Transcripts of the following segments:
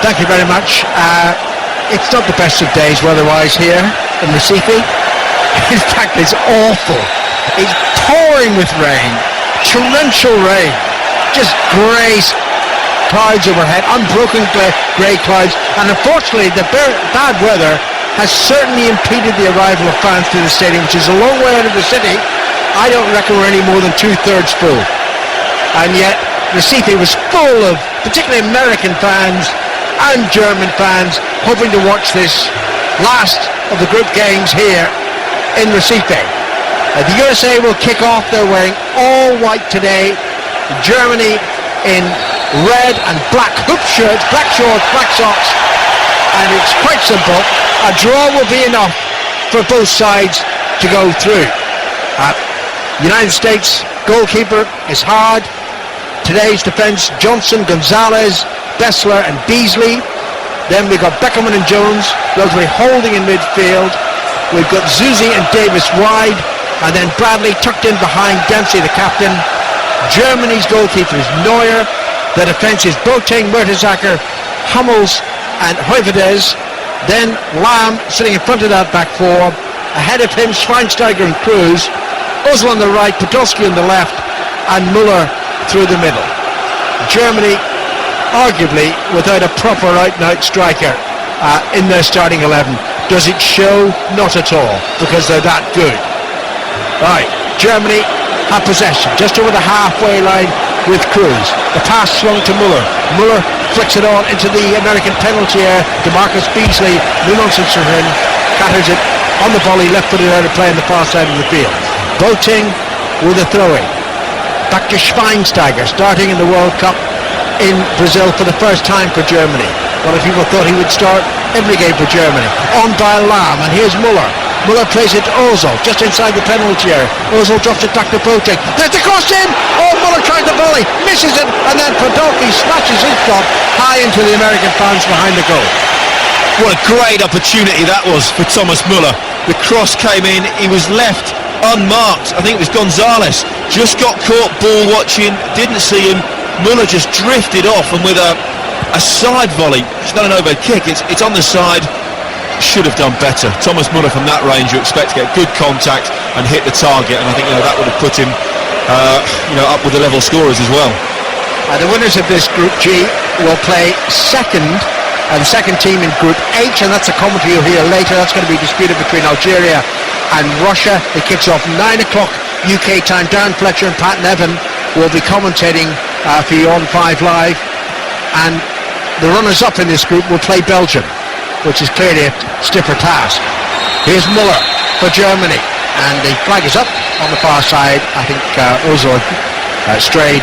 Thank you very much. It's not the best of days weather-wise here in Recife. In fact, it's awful. It's pouring with rain, torrential rain, just grey clouds overhead, unbroken grey clouds, and unfortunately the bad weather has certainly impeded the arrival of fans to the stadium, which is a long way out of the city. I don't reckon we're any more than 2/3 full. And yet Recife was full of particularly American fans and German fans hoping to watch this last of the group games here in Recife. The USA will kick off. They're wearing all white today. Germany in red and black hoop shirts, black shorts, black socks, and it's quite simple. A draw will be enough for both sides to go through. United States goalkeeper is hard. Today's defence: Johnson, Gonzalez, Bessler and Beasley. Then we've got Beckerman and Jones, relatively holding in midfield. We've got Zuzi and Davis wide, and then Bradley tucked in behind Dempsey, the captain. Germany's goalkeeper is Neuer. The defence is Boateng, Mertesacker, Hummels and Hoivedes. Then Lamb sitting in front of that back four. Ahead of him, Schweinsteiger and Cruz. Ozil on the right, Podolski on the left, and Müller through the middle. Germany, arguably, without a proper out-and-out striker in their starting 11. Does it show? Not at all, because they're that good. Right, Germany have possession just over the halfway line with Cruz. The pass swung to Müller. Müller flicks it on into the American penalty area to Marcus Beasley. No nonsense for him. Catters it on the volley, left-footed out of play on the far side of the field. Boateng with a throw-in. Back to Schweinsteiger, starting in the World Cup in Brazil for the first time for Germany. A lot of people thought he would start every game for Germany. On by Lamb, and here's Müller. Müller plays it to Ozil, just inside the penalty area. Ozil drops it back to Boateng. There's the cross in! Oh, Müller tries the volley, misses it, and then Podolski smashes his shot high into the American fans behind the goal. What a great opportunity that was for Thomas Müller. The cross came in, he was left unmarked. I think it was Gonzalez. Just got caught ball watching, didn't see him. Müller just drifted off, and with a side volley, it's not an overhead kick, it's on the side. Should have done better. Thomas Müller from that range, you expect to get good contact and hit the target, and I think that would have put him up with the level scorers as well. The winners of this Group G will play second, and the second team in Group H, and that's a commentary you'll hear later. That's going to be disputed between Algeria and Russia. It kicks off 9 o'clock UK time. Darren Fletcher and Pat Nevin will be commentating for you on 5 Live, and the runners-up in this group will play Belgium, which is clearly a stiffer task. Here's Müller for Germany, and the flag is up on the far side. I think Ozil strayed,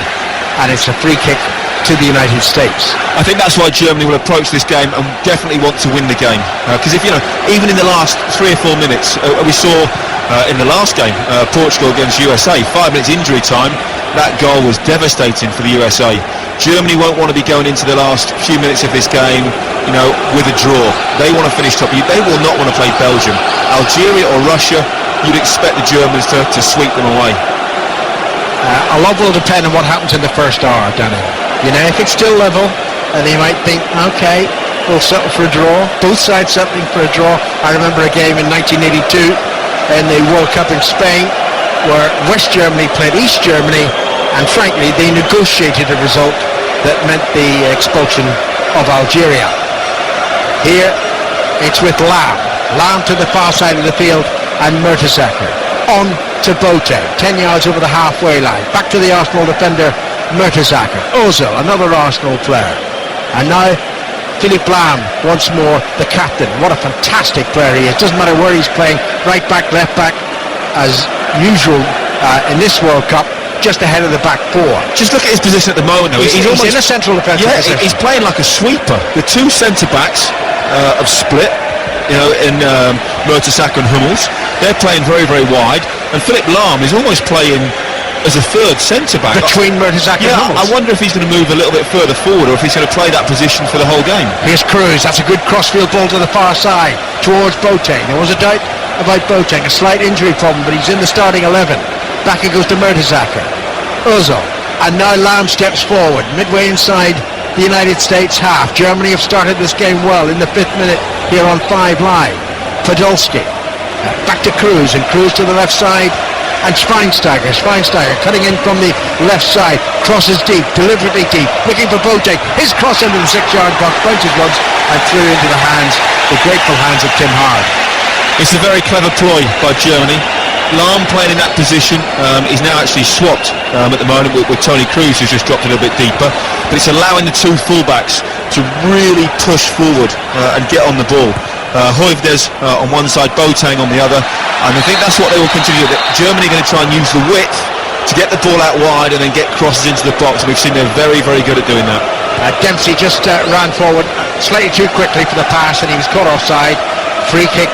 and it's a free kick to the United States. I think that's why Germany will approach this game and definitely want to win the game, because if even in the last 3 or 4 minutes, we saw in the last game, Portugal against USA, 5 minutes injury time, that goal was devastating for the USA. Germany won't want to be going into the last few minutes of this game, with a draw. They want to finish top. They will not want to play Belgium. Algeria or Russia, you'd expect the Germans to sweep them away. A lot will depend on what happens in the first hour, Danny. If it's still level, and you might think, okay, we'll settle for a draw. Both sides settling for a draw. I remember a game in 1982 in the World Cup in Spain where West Germany played East Germany, and frankly they negotiated a result that meant the expulsion of Algeria. Here it's with Lamb to the far side of the field, and Mertesacker on to Boateng, 10 yards over the halfway line, back to the Arsenal defender Mertesacker. Ozil, another Arsenal player, and now Philipp Lahm once more, the captain. What a fantastic player he is. Doesn't matter where he's playing, right back, left back, as usual in this World Cup, just ahead of the back four. Just look at his position at the moment though. He's almost in a central defensive position. He's playing like a sweeper. The two centre-backs have split, in Mertesacker and Hummels. They're playing very, very wide, and Philipp Lahm is almost playing as a third centre-back. Between Mertesacker and Hummels. I wonder if he's going to move a little bit further forward, or if he's going to play that position for the whole game. Here's Cruz. That's a good crossfield ball to the far side, towards Boateng. There was a doubt about Boateng, a slight injury problem, but he's in the starting 11. Back it goes to Mertesacker. Ozil, and now Lamb steps forward, midway inside the United States half. Germany have started this game well in the 5th minute here on 5 Live. Podolski back to Cruz, and Cruz to the left side, and Schweinsteiger cutting in from the left side, crosses deep, deliberately deep, looking for Boateng. His cross into the 6-yard box, bounces once and through into the hands, the grateful hands of Tim Howard. It's a very clever ploy by Germany. Lahm playing in that position. He's now actually swapped at the moment with Tony Cruz, who's just dropped a little bit deeper, but it's allowing the two fullbacks to really push forward and get on the ball. Hoivdes on one side, Boateng on the other, and I think that's what they will continue. Germany are going to try and use the width to get the ball out wide and then get crosses into the box. We've seen they're very, very good at doing that. Dempsey just ran forward slightly too quickly for the pass, and he was caught offside. Free kick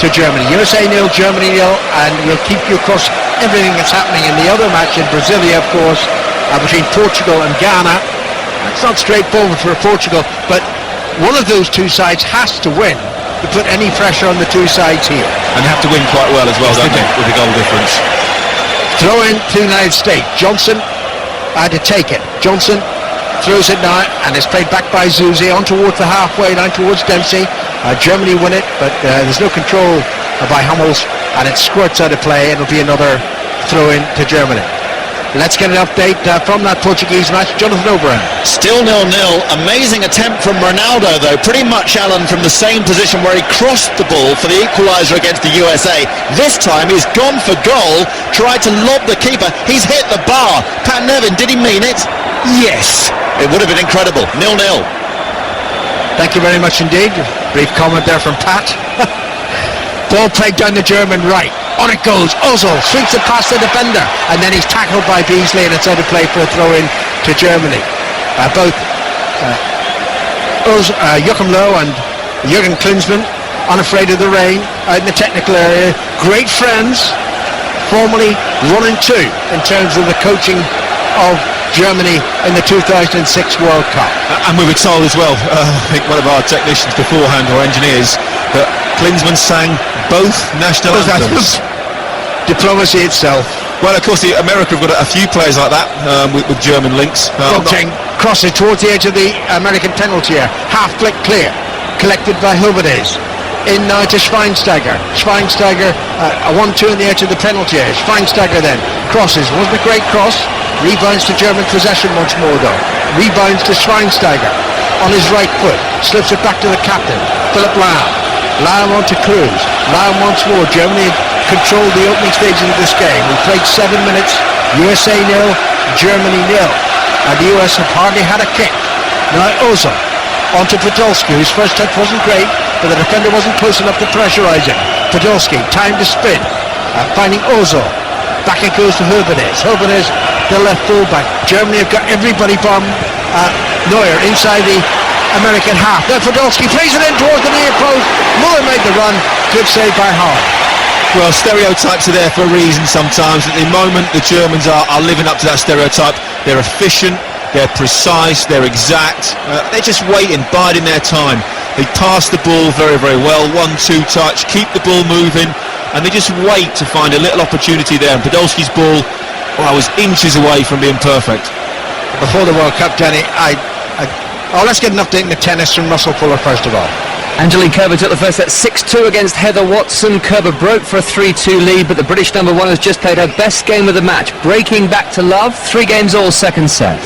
to Germany. USA 0, Germany 0, and we'll keep you across everything that's happening in the other match in Brasilia, of course, between Portugal and Ghana. It's not straightforward for Portugal, but one of those two sides has to win to put any pressure on the two sides here. And they have to win quite well as well, don't they, with the goal difference. Throw in to the United States. Johnson had to take it. Johnson throws it now, and it's played back by Zuzi on towards the halfway line, towards Dempsey. Germany win it, but there's no control by Hummels, and it squirts out of play. It'll be another throw in to Germany. Let's get an update from that Portuguese match. Jonathan O'Brien. Still 0-0. Amazing attempt from Ronaldo, though. Pretty much, Alan, from the same position where he crossed the ball for the equaliser against the USA. This time he's gone for goal, tried to lob the keeper. He's hit the bar. Pat Nevin, did he mean it? Yes. It would have been incredible. 0-0. Thank you very much indeed. Brief comment there from Pat. Ball played down the German right. On it goes. Ozil sweeps it past the defender, and then he's tackled by Beasley, and it's out of play for a throw-in to Germany. Both Joachim Löw and Jürgen Klinsmann, unafraid of the rain, out in the technical area. Great friends, formerly 1-2 in terms of the coaching of Germany in the 2006 World Cup. And we were told as well, I think one of our technicians beforehand, or engineers, that Klinsmann sang both national anthems. Diplomacy itself. Well, of course, America have got a few players like that with German links. Boateng crosses towards the edge of the American penalty area. Half flick clear, collected by Hovedes. In now to Schweinsteiger. Schweinsteiger, a 1-2 in the edge of the penalty area. Schweinsteiger then crosses. Wasn't a great cross. Rebounds to German possession once more, though. Rebounds to Schweinsteiger on his right foot. Slips it back to the captain, Philipp Lahm. Lahm on to Cruz. Lahm once more. Germany controlled the opening stages of this game. We played 7 minutes. USA 0, Germany 0. And the US have hardly had a kick. Now Ozil onto Podolski, whose first touch wasn't great, but the defender wasn't close enough to pressurise him. Podolski, time to spin. Finding Ozil. Back it goes to Hovedes. Hovedes, the left fullback. Germany have got everybody from Neuer inside the American half. Now Podolski plays it in towards the near post. Muller made the run. Good save by Hart. Well, stereotypes are there for a reason sometimes. At the moment, the Germans are living up to that stereotype. They're efficient, they're precise, they're exact. They're just waiting, biding their time. They pass the ball very, very well. 1-2 touch, keep the ball moving, and they just wait to find a little opportunity there. And Podolski's ball, was inches away from being perfect. Before the World Cup, Danny, let's get an update in the tennis from Russell Fuller first of all. Angelique Kerber took the first set 6-2 against Heather Watson. Kerber broke for a 3-2 lead, but the British number one has just played her best game of the match, breaking back to love. 3 games all, second set.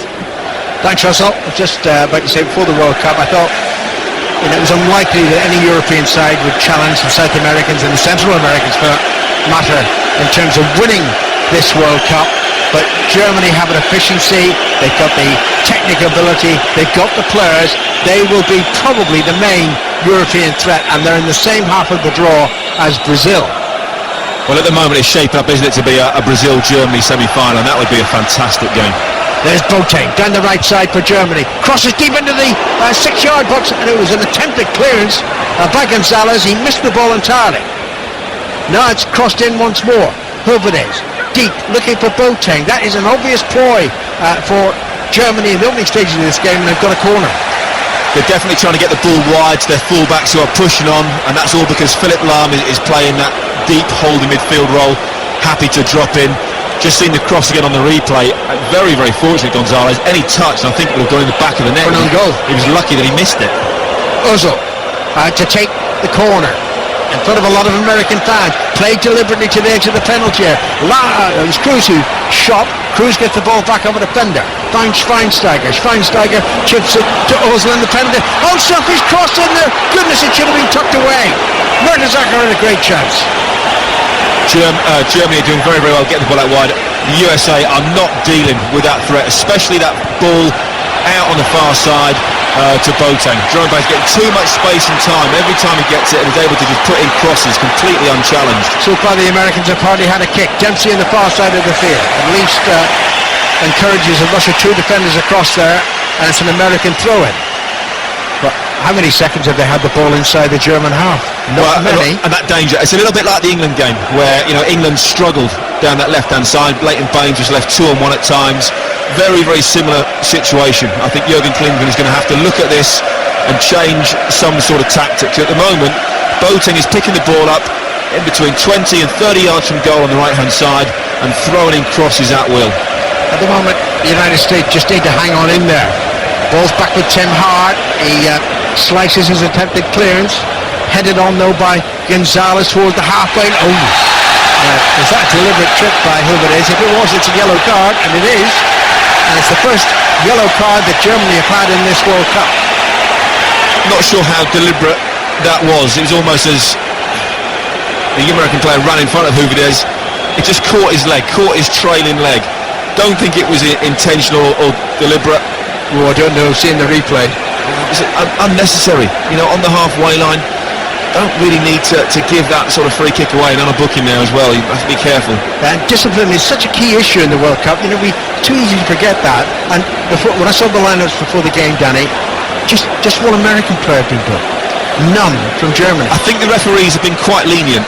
Thanks, Russell. Just about to say, before the World Cup, I thought it was unlikely that any European side would challenge the South Americans and the Central Americans for that matter in terms of winning this World Cup. But Germany have an efficiency, they've got the technical ability, they've got the players. They will be probably the main European threat, and they're in the same half of the draw as Brazil. Well, at the moment it's shaping up, isn't it, to be a Brazil-Germany semi-final, and that would be a fantastic game. There's Boateng down the right side for Germany. Crosses deep into the 6-yard box, and it was an attempted clearance by Gonzalez. He missed the ball entirely. Now it's crossed in once more. Hovedes deep, looking for Boateng. That is an obvious ploy for Germany in the opening stages of this game, and they've got a corner. They're definitely trying to get the ball wide to their fullbacks who are pushing on, and that's all because Philipp Lahm is playing that deep holding midfield role, happy to drop in. Just seen the cross again on the replay. Very, very fortunate, Gonzalez. Any touch, and I think it would have gone in the back of the net. For an own goal. He was lucky that he missed it. Ozil to take the corner in front of a lot of American fans. Played deliberately to the edge of the penalty area. It was Cruz who shot. Cruz gets the ball back over the defender. Finds Schweinsteiger. Schweinsteiger chips it to Ozil in the penalty. Oh, selfish cross in there. Goodness, it should have been tucked away. Mertesacker had a great chance. Germany are doing very, very well getting the ball out wide. The USA are not dealing with that threat, especially that ball out on the far side to Boateng. Jerome Boateng's getting too much space and time every time he gets it, and is able to just put in crosses completely unchallenged. So far the Americans have hardly had a kick. Dempsey on the far side of the field at least encourages a rush of two defenders across there, and it's an American throw-in. But how many seconds have they had the ball inside the German half? Not many. And that danger, it's a little bit like the England game, where England struggled down that left-hand side. Leighton Baines was left 2-on-1 at times. Very, very similar situation. I think Jurgen Klinsmann is going to have to look at this and change some sort of tactics. At the moment, Boateng is picking the ball up in between 20 and 30 yards from goal on the right-hand side and throwing in crosses at will. At the moment, the United States just need to hang on in there. Ball's back with Tim Hart. He slices his attempted clearance. Headed on though by Gonzalez towards the halfway. Is that a deliberate trick by whoever it is? If it was, it's a yellow card, and it is. And it's the first yellow card that Germany have had in this World Cup. Not sure how deliberate that was. It was almost as the American player ran in front of Huvidez. It just caught his leg, caught his trailing leg. Don't think it was intentional or deliberate. Oh, I don't know, seeing the replay. It's unnecessary, on the halfway line. Don't really need to give that sort of free kick away, and on a booking there as well. You have to be careful. And discipline is such a key issue in the World Cup. Too easy to forget that. And when I saw the lineups before the game, Danny, just one American player been booked. None from Germany. I think the referees have been quite lenient.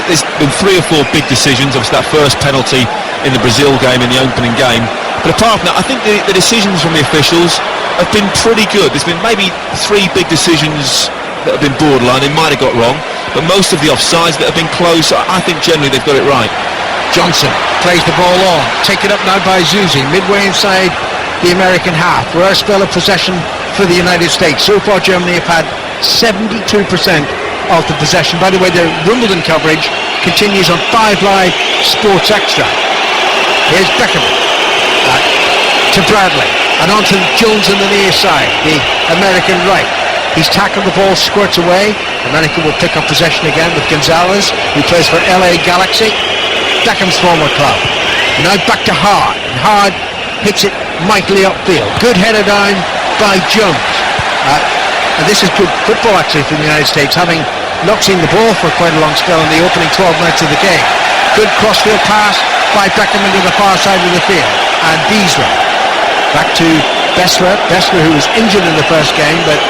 There's been 3 or 4 big decisions. Obviously, that first penalty in the Brazil game, in the opening game. But apart from that, I think the decisions from the officials have been pretty good. There's been maybe 3 big decisions that have been borderline. They might have got wrong, but most of the offsides that have been close, I think generally they've got it right. Johnson plays the ball on. Taken up now by Zuzi, midway inside the American half. Rare spell of possession for the United States. So far, Germany have had 72% of the possession. By the way, their Wimbledon coverage continues on 5 Live Sports Extra. Here's Beckham to Bradley, and on to Jones on the near side, the American right. He's tackled the ball, squirts away. America will pick up possession again with Gonzalez, who plays for LA Galaxy, Beckham's former club. Now back to Hart, and Hart hits it mightily upfield. Good header down by Jones. And this is good football actually for the United States, having not seen the ball for quite a long spell in the opening 12 minutes of the game. Good crossfield pass by Beckham into the far side of the field. And Beasley back to Bessler, who was injured in the first game, but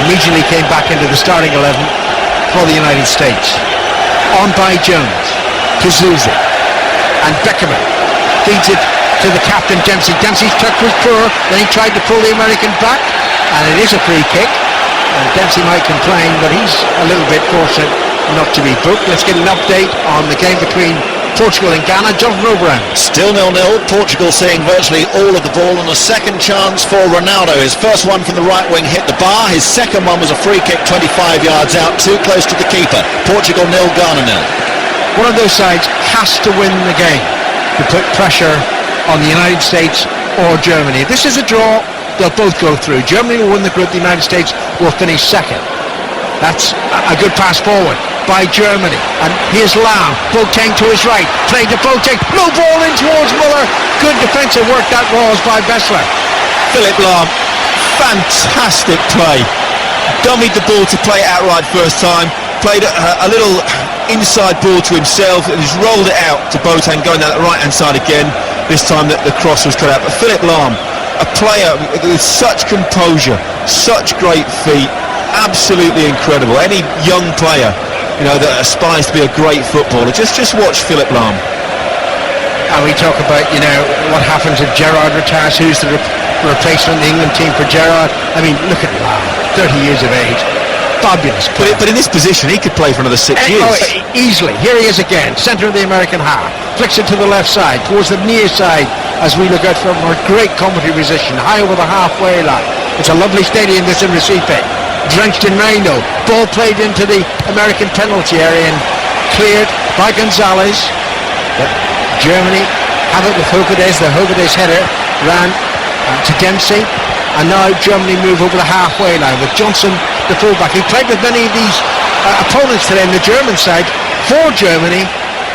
immediately came back into the starting 11 for the United States. On by Jones to Zuzi, and Beckham feeds it to the captain Dempsey. Dempsey's touch was poor, then he tried to pull the American back, and it is a free kick. And Dempsey might complain, but he's a little bit fortunate not to be booked. Let's get an update on the game between Portugal and Ghana. Jonathan O'Brien. Still 0-0. Portugal seeing virtually all of the ball, and a second chance for Ronaldo. His first one from the right wing hit the bar. His second one was a free kick 25 yards out, too close to the keeper. Portugal 0, Ghana 0. One of those sides has to win the game to put pressure on the United States or Germany. If this is a draw, they'll both go through. Germany will win the group, the United States will finish second. That's a good pass forward by Germany. And here's Lam. Boateng to his right. Played to Boateng. No ball in towards Muller. Good defensive work that was by Bessler. Philip Lahm, fantastic play. Dummied the ball to play it outright first time. Played a little inside ball to himself and just rolled it out to Boateng, going down the right-hand side again. This time that the cross was cut out. But Philip Lahm, a player with such composure, such great feet, absolutely incredible. Any young player, that aspires to be a great footballer, just watch Philip Lahm. And we talk about, what happens if Gerrard retires, who's the replacement in the England team for Gerrard. I mean, look at Lahm, 30 years of age. Fabulous player. But in this position, he could play for another 6 years. Easily. Here he is again, centre of the American half. Flicks it to the left side, towards the near side, as we look out from our great commentary position, high over the halfway line. It's a lovely stadium, this in Recife. Drenched in rain, though. Ball played into the American penalty area and cleared by Gonzalez. But Germany have it with Hogedes. The Hogedes header ran to Dempsey. And now Germany move over the halfway line with Johnson, the fullback. He played with many of these opponents today on the German side for Germany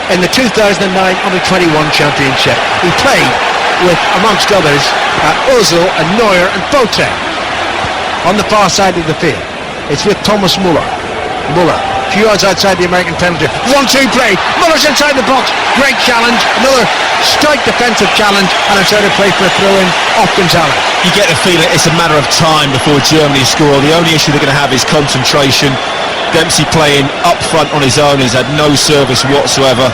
in the 2009 Under-21 Championship. He played with, amongst others, Ozil and Neuer and Boateng. On the far side of the field, it's with Thomas Muller. Muller, a few yards outside the American penalty. 1-2 play. Muller's inside the box. Great challenge. Another strike defensive challenge, and it's out of play for a throw-in off Gonzalez. You get the feeling it's a matter of time before Germany score. The only issue they're going to have is concentration. Dempsey playing up front on his own has had no service whatsoever.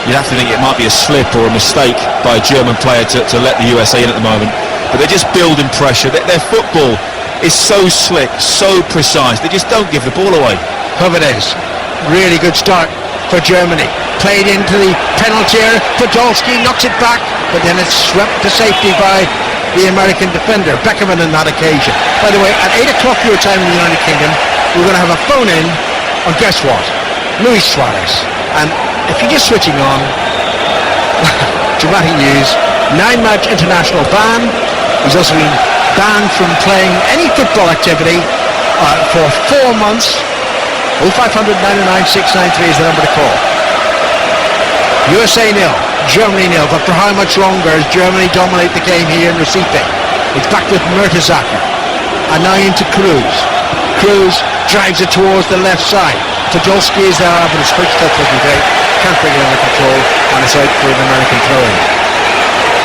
You'd have to think it might be a slip or a mistake by a German player to let the USA in at the moment. But they're just building pressure. Their football is so slick, so precise. They just don't give the ball away. Hovedes, really good start for Germany. Played into the penalty area. Podolski knocks it back, but then it's swept to safety by the American defender, Beckerman, on that occasion. By the way, at 8 o'clock your time in the United Kingdom, we're going to have a phone-in on, guess what? Luis Suarez. And if you're just switching on, dramatic news, 9-match international ban. He's also been banned from playing any football activity for 4 months. 0500 909 693 is the number to call. USA 0, Germany 0, but for how much longer as Germany dominate the game here in Recife? It's back with Mertesacker, and now into Cruz. Cruz drives it towards the left side. Podolski is there, but his first touch wasn't great. Can't bring it under control, and it's out for an American throw-in.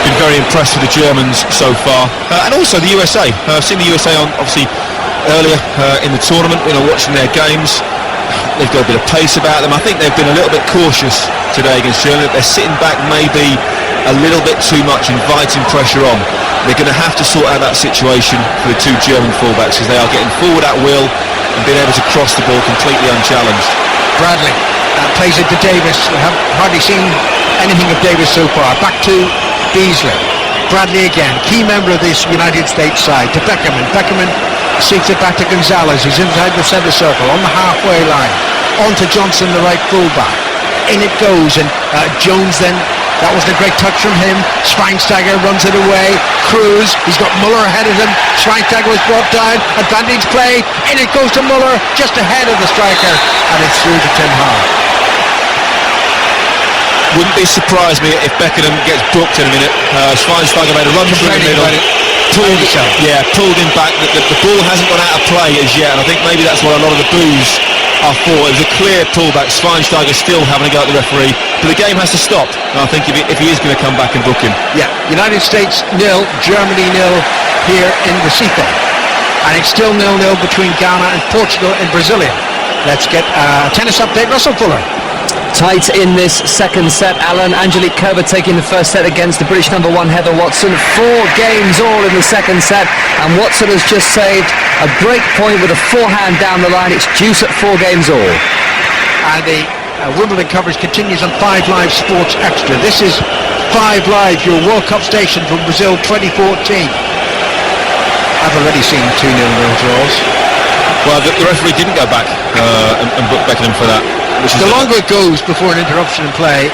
Been very impressed with the Germans so far, and also the USA. I've seen the USA on, obviously, earlier in the tournament, watching their games. They've got a bit of pace about them. I think they've been a little bit cautious today against Germany. They're sitting back maybe a little bit too much, inviting pressure on. They're going to have to sort out that situation for the two German fullbacks, because they are getting forward at will and being able to cross the ball completely unchallenged. Bradley plays it to Davis. We have hardly seen anything of Davis so far. Back to Beasley. Bradley again, key member of this United States side, to Beckerman. Beckerman seeks it back to Gonzalez, who's inside the centre circle, on the halfway line. On to Johnson, the right fullback. In it goes, and Jones then, that wasn't a great touch from him. Schweinsteiger runs it away. Cruz, he's got Muller ahead of him. Schweinsteiger was brought down. Advantage play. In it goes to Muller, just ahead of the striker, and it's through to Tim Howard. Wouldn't be surprised me if Beckenham gets booked in a minute. Schweinsteiger made a run through the middle. Pulled him back. The ball hasn't gone out of play as yet, and I think maybe that's what a lot of the boos are for. It was a clear pullback. Schweinsteiger still having a go at the referee, but the game has to stop. And I think if he is going to come back and book him. Yeah, United States 0, Germany 0 here in Recife. And it's still 0-0 between Ghana and Portugal in Brasilia. Let's get a tennis update. Russell Fuller. Tight in this second set, Alan. Angelique Kerber taking the first set against the British number 1 Heather Watson. 4 games all in the second set, and Watson has just saved a break point with a forehand down the line. It's deuce at 4 games all. And the Wimbledon coverage continues on 5 Live Sports Extra. This is 5 Live, your World Cup station from Brazil 2014. I've already seen 2-0 draws. Well, the referee didn't go back and book Beckenham for that. The longer it goes before an interruption in play,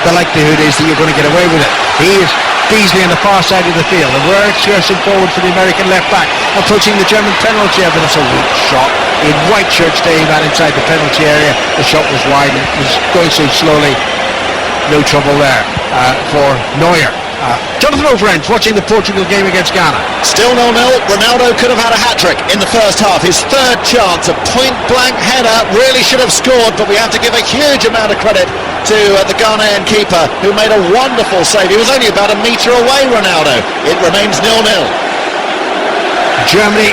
the likelihood is that you're going to get away with it. Here's Beasley on the far side of the field, and we're exerting forward for the American left back, approaching the German penalty area. That's a weak shot. In white shirt staying out inside the penalty area. The shot was wide and it was going so slowly. No trouble there for Neuer. Jonathan Overend watching the Portugal game against Ghana. Still 0-0. Ronaldo could have had a hat-trick in the first half. His third chance, a point-blank header, really should have scored, but we have to give a huge amount of credit to the Ghanaian keeper, who made a wonderful save. He was only about a metre away, Ronaldo. It remains 0-0. Germany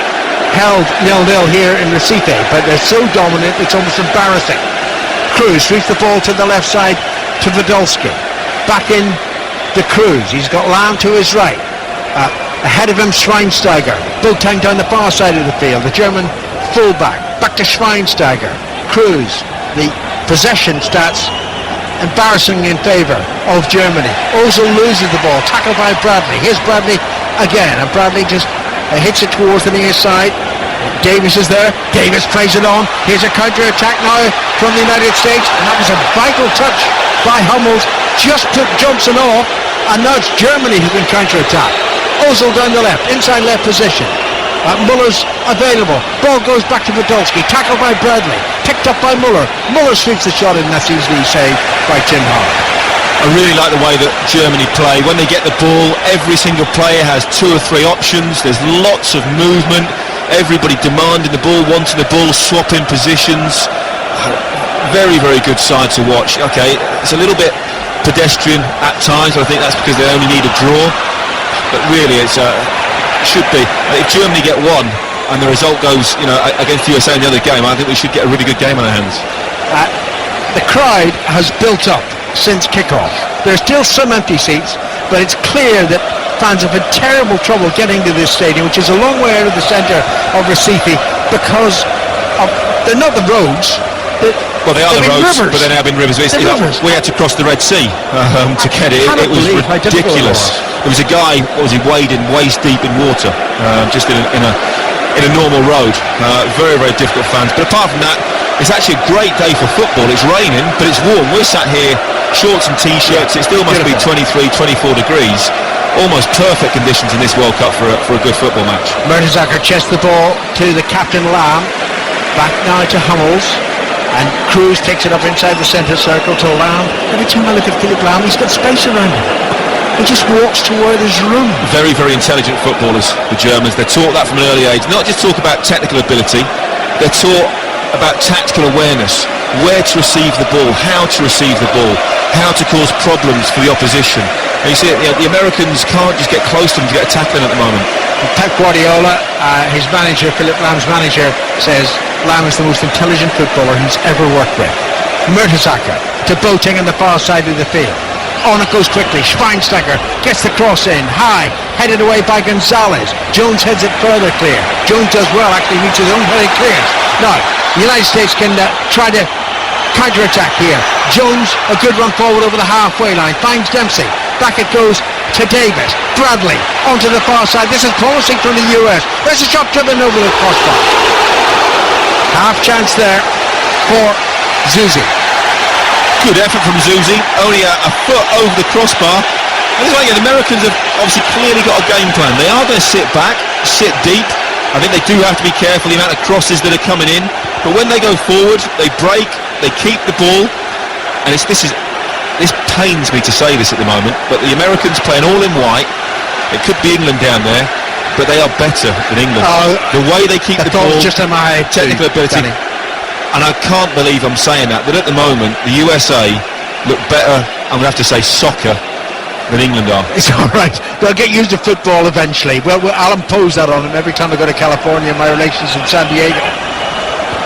held 0-0 here in Recife, but they're so dominant it's almost embarrassing. Cruz sweeps the ball to the left side to Podolski. Back in to Cruz. He's got Lam to his right. Ahead of him, Schweinsteiger. Boateng down the far side of the field. The German full-back, back to Schweinsteiger. Cruz, the possession stats embarrassing in favour of Germany. Ozil loses the ball, tackled by Bradley. Here's Bradley again, and Bradley just hits it towards the near side. Davis is there, Davis plays it on. Here's a counter-attack now from the United States, and that was a vital touch by Hummels, just took Johnson off, and now it's Germany who can counter-attack. Ozil down the left, inside left position. Muller's available, ball goes back to Podolski, tackled by Bradley, picked up by Muller. Muller sweeps the shot in, that's easily saved by Tim Howard. I really like the way that Germany play. When they get the ball, every single player has 2 or 3 options. There's lots of movement, everybody demanding the ball, wanting the ball, swapping positions. Very, very good side to watch. Okay, it's a little bit pedestrian at times, but I think that's because they only need a draw. But really, it's should be. If Germany get one and the result goes, against the USA in the other game, I think we should get a really good game on our hands. The crowd has built up since kick-off. There's still some empty seats, but it's clear that fans have had terrible trouble getting to this stadium, which is a long way out of the centre of Recife, because they're not the roads. Well, they are the roads, rivers. but they're now been rivers. Rivers. We had to cross the Red Sea to get it. It was ridiculous. There was a guy, wading waist deep in water, just in a normal road. Very, very difficult fans. But apart from that, it's actually a great day for football. It's raining, but it's warm. We're sat here, shorts and t-shirts. It still must be 23, 24 degrees. Almost perfect conditions in this World Cup for a good football match. Mertesacker chests the ball to the captain Lam. Back now to Hummels. And Cruz takes it up inside the centre circle to Lam. Every time I look at Philip Lam, he's got space around him. He just walks to where there's room. Very, very intelligent footballers, the Germans. They're taught that from an early age. Not just talk about technical ability, they're taught about tactical awareness, where to receive the ball, how to receive the ball, how to cause problems for the opposition. And you see, the Americans can't just get close to them to get a tackle in at the moment. Pep Guardiola, his manager, Philip Lam's manager, says Lam is the most intelligent footballer he's ever worked with. Mertesacker to Boateng on the far side of the field. On it goes quickly. Schweinsteiger gets the cross in high, headed away by Gonzalez. Jones heads it further clear. Jones does well, actually reaches his own headed clearance. Now the United States can try to counter-attack here. Jones, a good run forward over the halfway line, finds Dempsey. Back it goes to Davis. Bradley onto the far side. This is promising from the US. There's a shot driven over the crossbar. Half chance there for Zuzi. Good effort from Zuzi, only a foot over the crossbar. And it's like the Americans have obviously clearly got a game plan. They are going to sit back, sit deep. I think they do have to be careful the amount of crosses that are coming in. But when they go forward, they break, they keep the ball. And this pains me to say this at the moment, but the Americans playing all in white. It could be England down there, but they are better than England. The way they keep the ball, just in my head technical ability. Danny. And I can't believe I'm saying that, but at the moment, the USA look better, I'm going to have to say soccer, than England are. It's all right. They'll get used to football eventually. Well, I'll impose that on them every time I go to California, my relations in San Diego.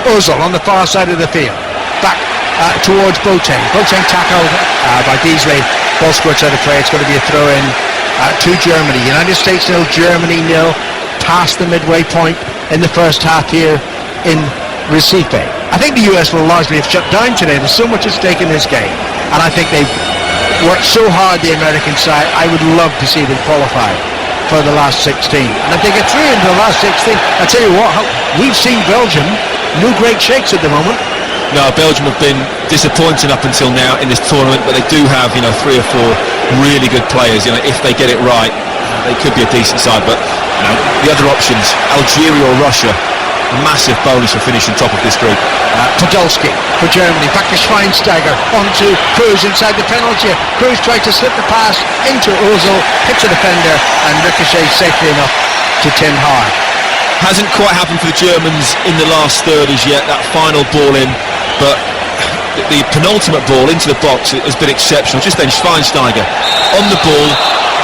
Ozil on the far side of the field. Back towards Boateng. Boateng tackled by Beasley. Ball squirts out of play. It's going to be a throw-in to Germany. United States 0, Germany 0. Past the midway point in the first half here in Recife. I think the US will largely have shut down today. There's so much at stake in this game. And I think they've worked so hard, the American side. I would love to see them qualify for the last 16. And if they get through into the last 16, I tell you what, we've seen Belgium, no great shakes at the moment. No, Belgium have been disappointing up until now in this tournament, but they do have, 3 or 4 really good players. If they get it right, they could be a decent side. But the other options, Algeria or Russia, massive bonus for finishing top of this group. Podolski for Germany, back to Schweinsteiger, onto Cruz inside the penalty. Cruz tried to slip the pass into Ozil, hits a defender and ricochets safely enough to Tim Howard. Hasn't quite happened for the Germans in the last third as yet, that final ball in, but the penultimate ball into the box has been exceptional. Just then Schweinsteiger on the ball,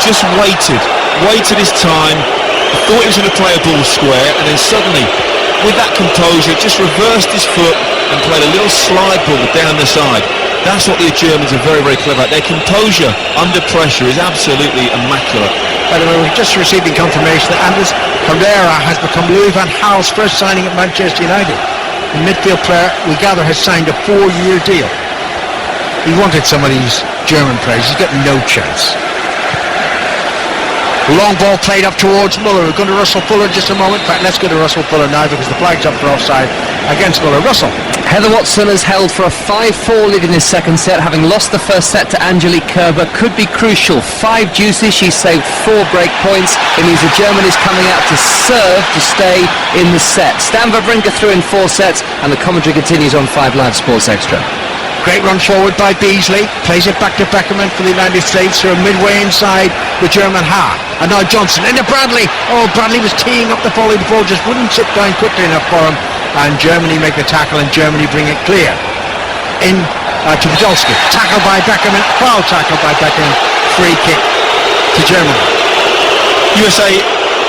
just waited his time, thought he was going to play a ball square, and then suddenly, with that composure, just reversed his foot and played a little slide ball down the side. That's what the Germans are very, very clever at. Their composure under pressure is absolutely immaculate. By the way, we're just receiving confirmation that Anders Herrera has become Louis van Gaal's first signing at Manchester United. The midfield player, we gather, has signed a 4-year deal. He wanted some of these German players. He's got no chance. Long ball played up towards Muller. We're going to Russell Fuller in just a moment. In fact, let's go to Russell Fuller now because the flag's up for offside against Muller. Russell. Heather Watson has held for a 5-4 lead in his second set, having lost the first set to Angelique Kerber. Could be crucial. 5 deuces, she saved 4 break points. It means the German is coming out to serve to stay in the set. Stan Wawrinka through in 4 sets, and the commentary continues on 5 Live Sports Extra. Great run forward by Beasley. Plays it back to Beckerman for the United States, who are midway inside the German half. And now Johnson into Bradley. Oh, Bradley was teeing up the volley. The ball just wouldn't sit down quickly enough for him. And Germany make the tackle, and Germany bring it clear. In to Podolski. Tackle by Beckerman. Foul tackle by Beckerman. Free kick to Germany. USA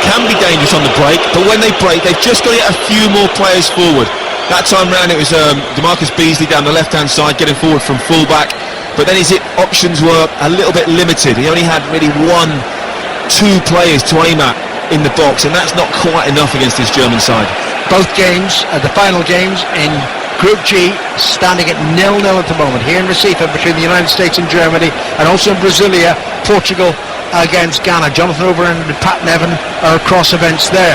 can be dangerous on the break, but when they break, they've just got to get a few more players forward. That time round it was DeMarcus Beasley down the left-hand side getting forward from full-back, but then his options were a little bit limited. He only had really 1-2 players to aim at in the box, and that's not quite enough against this German side. Both games, the final games in Group G, standing at 0-0 at the moment here in Recife between the United States and Germany, and also in Brasilia, Portugal against Ghana. Jonathan Overend and Pat Nevin are across events there.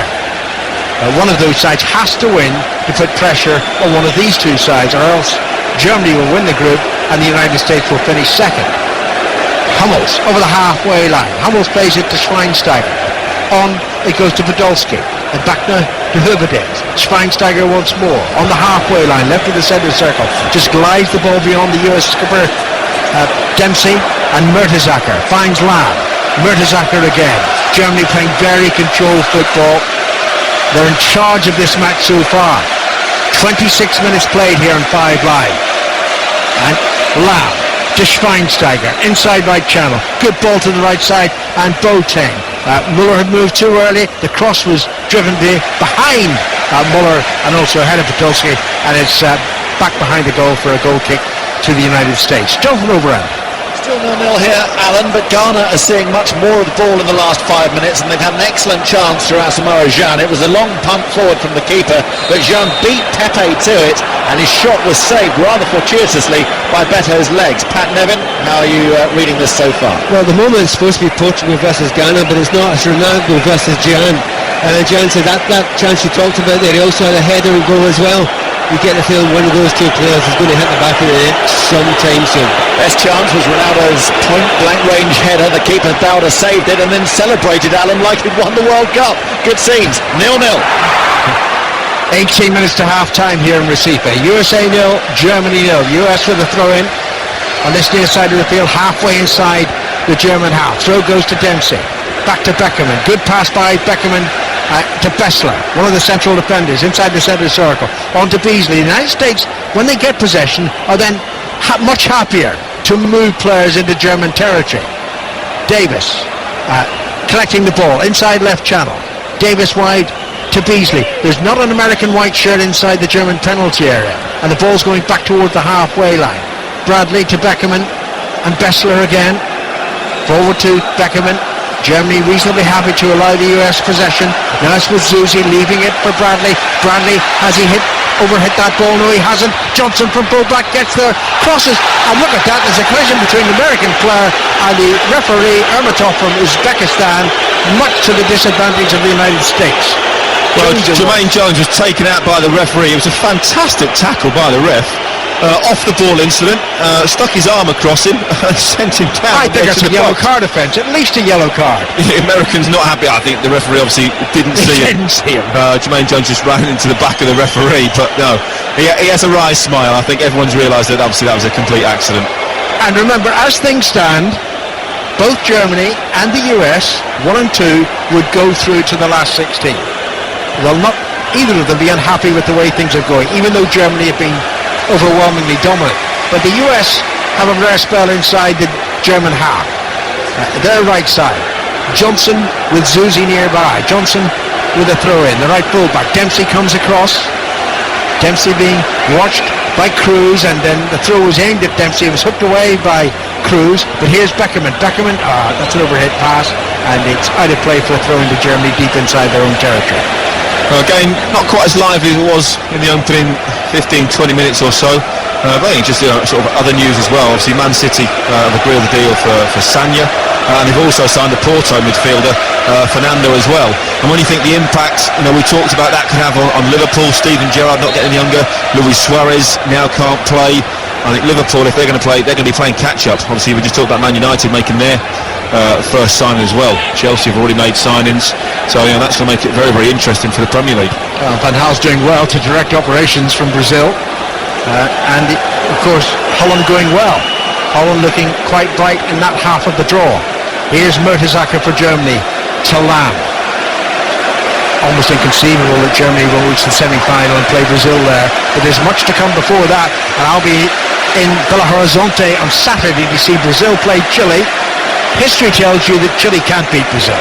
One of those sides has to win to put pressure on one of these two sides, or else Germany will win the group and the United States will finish second. Hummels over the halfway line. Hummels plays it to Schweinsteiger. On it goes to Podolski. And back now to Hurbedes. Schweinsteiger once more on the halfway line, left of the centre circle. Just glides the ball beyond the US skipper Dempsey, and Mertesacker finds Lamb. Mertesacker again. Germany playing very controlled football. They're in charge of this match so far. 26 minutes played here on 5 Live. And Lamb to Schweinsteiger, inside right channel. Good ball to the right side, and Boateng. Muller had moved too early. The cross was driven behind Muller and also ahead of Podolski, and it's back behind the goal for a goal kick to the United States. Jonathan Overend. Still 0-0 here, Alan, but Ghana are seeing much more of the ball in the last 5 minutes, and they've had an excellent chance through Asamoah Gyan. It was a long punt forward from the keeper, but Gyan beat Pepe to it, and his shot was saved rather fortuitously by Beto's legs. Pat Nevin, how are you reading this so far? Well, the moment it's supposed to be Portugal versus Ghana, but it's not. It's Ronaldo versus Gyan. Gyan said that chance you talked about there, he also had a header and goal as well. You get the feeling one of those two players is going to hit the back of the net sometime soon. Best chance was Ronaldo's point-blank range header. The keeper Dowda saved it and then celebrated, Alan, like he'd won the World Cup. Good scenes. 0-0. 18 minutes to half-time here in Recife. USA 0, Germany 0. US with a throw-in on this near side of the field, halfway inside the German half. Throw goes to Dempsey. Back to Beckerman. Good pass by Beckerman. To Bessler, one of the central defenders, inside the centre circle. On to Beasley. The United States, when they get possession, are then much happier to move players into German territory. Davis collecting the ball, inside left channel. Davis wide to Beasley. There's not an American white shirt inside the German penalty area, and the ball's going back towards the halfway line. Bradley to Beckerman, and Bessler again. Forward to Beckerman. Germany reasonably happy to allow the US possession. Now it's with Zusi, leaving it for Bradley. Bradley, has he overhit that ball? No, he hasn't. Johnson from fullback gets there, crosses, and look at that, there's a collision between the American player and the referee Ermatov from Uzbekistan, much to the disadvantage of the United States. Well, Jermaine Jones was taken out by the referee. It was a fantastic tackle by the ref. Off the ball incident, stuck his arm across him and sent him down. I think that's a yellow card offence, at least a yellow card. The Americans not happy. I think the referee obviously didn't see him. Jermaine Jones just ran into the back of the referee, but no, he has a wry smile. I think everyone's realised that obviously that was a complete accident. And remember, as things stand, both Germany and the US, 1 and 2, would go through to the last 16. Well, not either of them be unhappy with the way things are going, even though Germany have been overwhelmingly dominant. But the US have a rare spell inside the German half. Their right side. Johnson with Zusi nearby. Johnson with a throw in. The right fullback. Dempsey comes across. Dempsey being watched by Cruz, and then the throw was aimed at Dempsey. It was hooked away by Cruz, but here's Beckerman. That's an overhead pass, and it's out of play for a throw into Germany deep inside their own territory. Well, again, not quite as lively as it was in the opening 15-20 minutes or so. But I think just sort of other news as well. Obviously, Man City have agreed the deal for Sanya, and they've also signed a Porto midfielder, Fernando, as well. And when you think the impact, we talked about that could have on Liverpool, Steven Gerrard not getting younger, Luis Suarez now can't play. I think Liverpool, if they're going to play, they're going to be playing catch-up. Obviously, we just talked about Man United making their first signing as well. Chelsea have already made signings, so that's going to make it very, very interesting for the Premier League. Van Gaal's doing well to direct operations from Brazil, and of course Holland going well. Holland looking quite bright in that half of the draw. Here's Mertesacker for Germany to Lam. Almost inconceivable that Germany will reach the semi-final and play Brazil there, but there's much to come before that, and I'll be in Belo Horizonte on Saturday to see Brazil play Chile. History tells you that Chile can't beat Brazil.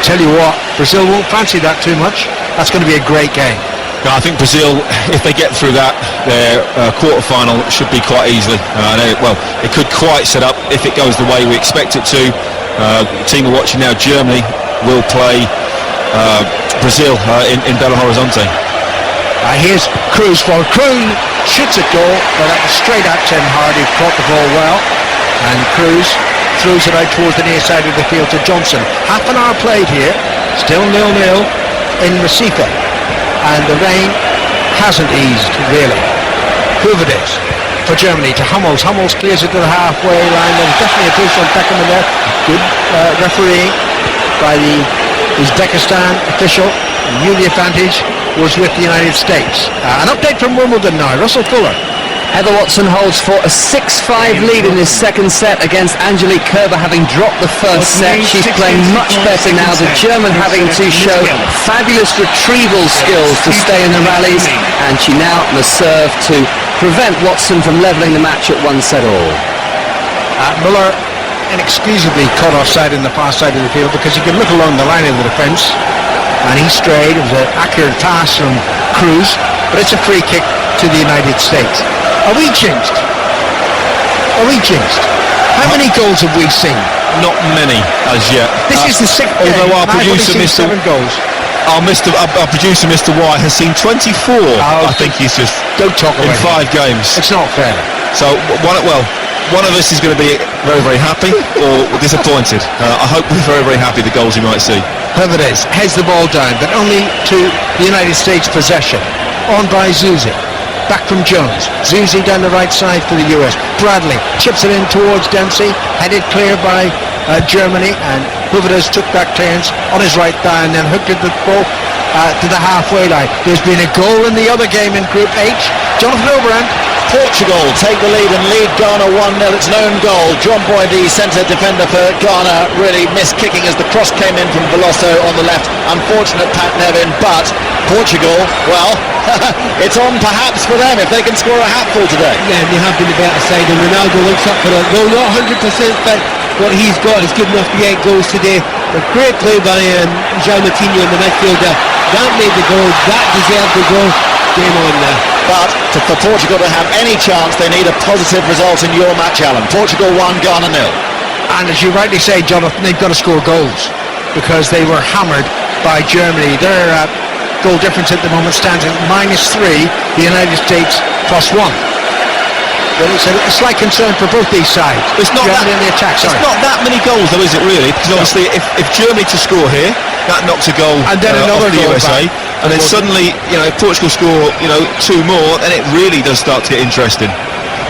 Tell you what, Brazil won't fancy that too much. That's going to be a great game. No, I think Brazil, if they get through that, their quarter-final should be quite easily. It could quite set up if it goes the way we expect it to. The team we're watching now, Germany, will play Brazil in Belo Horizonte. Here's Cruz for Cruz, shoots at goal, but that was straight at Tim Hardy, caught the ball well, and Cruz throws it out towards the near side of the field to Johnson. Half an hour played here, still 0-0 in Recife, and the rain hasn't eased really. Hooverdes for Germany to Hummels. Hummels clears it to the halfway line. There's definitely a push on Beckerman there. Good refereeing by the Uzbekistan official. Knew the advantage was with the United States. An update from Wimbledon now. Russell Fuller. Heather Watson holds for a 6-5 lead in this second set against Angelique Kerber, having dropped the first set. She's playing much better now, the German having to show fabulous retrieval skills to stay in the rallies, and she now must serve to prevent Watson from levelling the match at 1 set all. Muller inexcusably caught offside in the far side of the field because he could look along the line of the defence, and he strayed. It was an accurate pass from Cruz, but it's a free kick to the United States. Are we jinxed? How many goals have we seen? Not many as yet. This is the sixth game. Although our I've only producer, seen Mr. 7 goals. Our producer, Mr. White, has seen 24. I think he's just don't talk in about 5 games. It's not fair. So one of us is going to be very, very happy or disappointed. I hope we're very, very happy the goals we might see. Whoever it is, heads the ball down, but only to the United States possession. On by Zuzi. Back from Jones. Zuzi down the right side for the US. Bradley chips it in towards Dempsey. Headed clear by Germany, and Hooverdes took that clearance on his right thigh and then hooked it the ball to the halfway line. There's been a goal in the other game in Group H. Jonathan Oberand. Portugal take the lead and lead Ghana 1-0. It's an own goal. John Boy, the centre defender for Ghana, really missed kicking as the cross came in from Veloso on the left. Unfortunate Pat Nevin, but Portugal, well, it's on perhaps for them if they can score a hatful today. Yeah, they have been the better side, and Ronaldo looks up for it. Though not 100%, but what he's got is good enough to get goals today. A great play by João Moutinho in the midfielder. That made the goal. That deserved the goal. Game on there. But for Portugal to have any chance, they need a positive result in your match, Alan. Portugal 1, Ghana 0. And as you rightly say, Jonathan, they've got to score goals because they were hammered by Germany. Their goal difference at the moment stands at -3, the United States +1. Well, it's a slight concern for both these sides. It's not Germany in the attack, It's not that many goals, though, is it really? Because obviously, if Germany to score here, that knocks a goal and then another off the goal USA, and then suddenly, if Portugal score, 2 more, then it really does start to get interesting.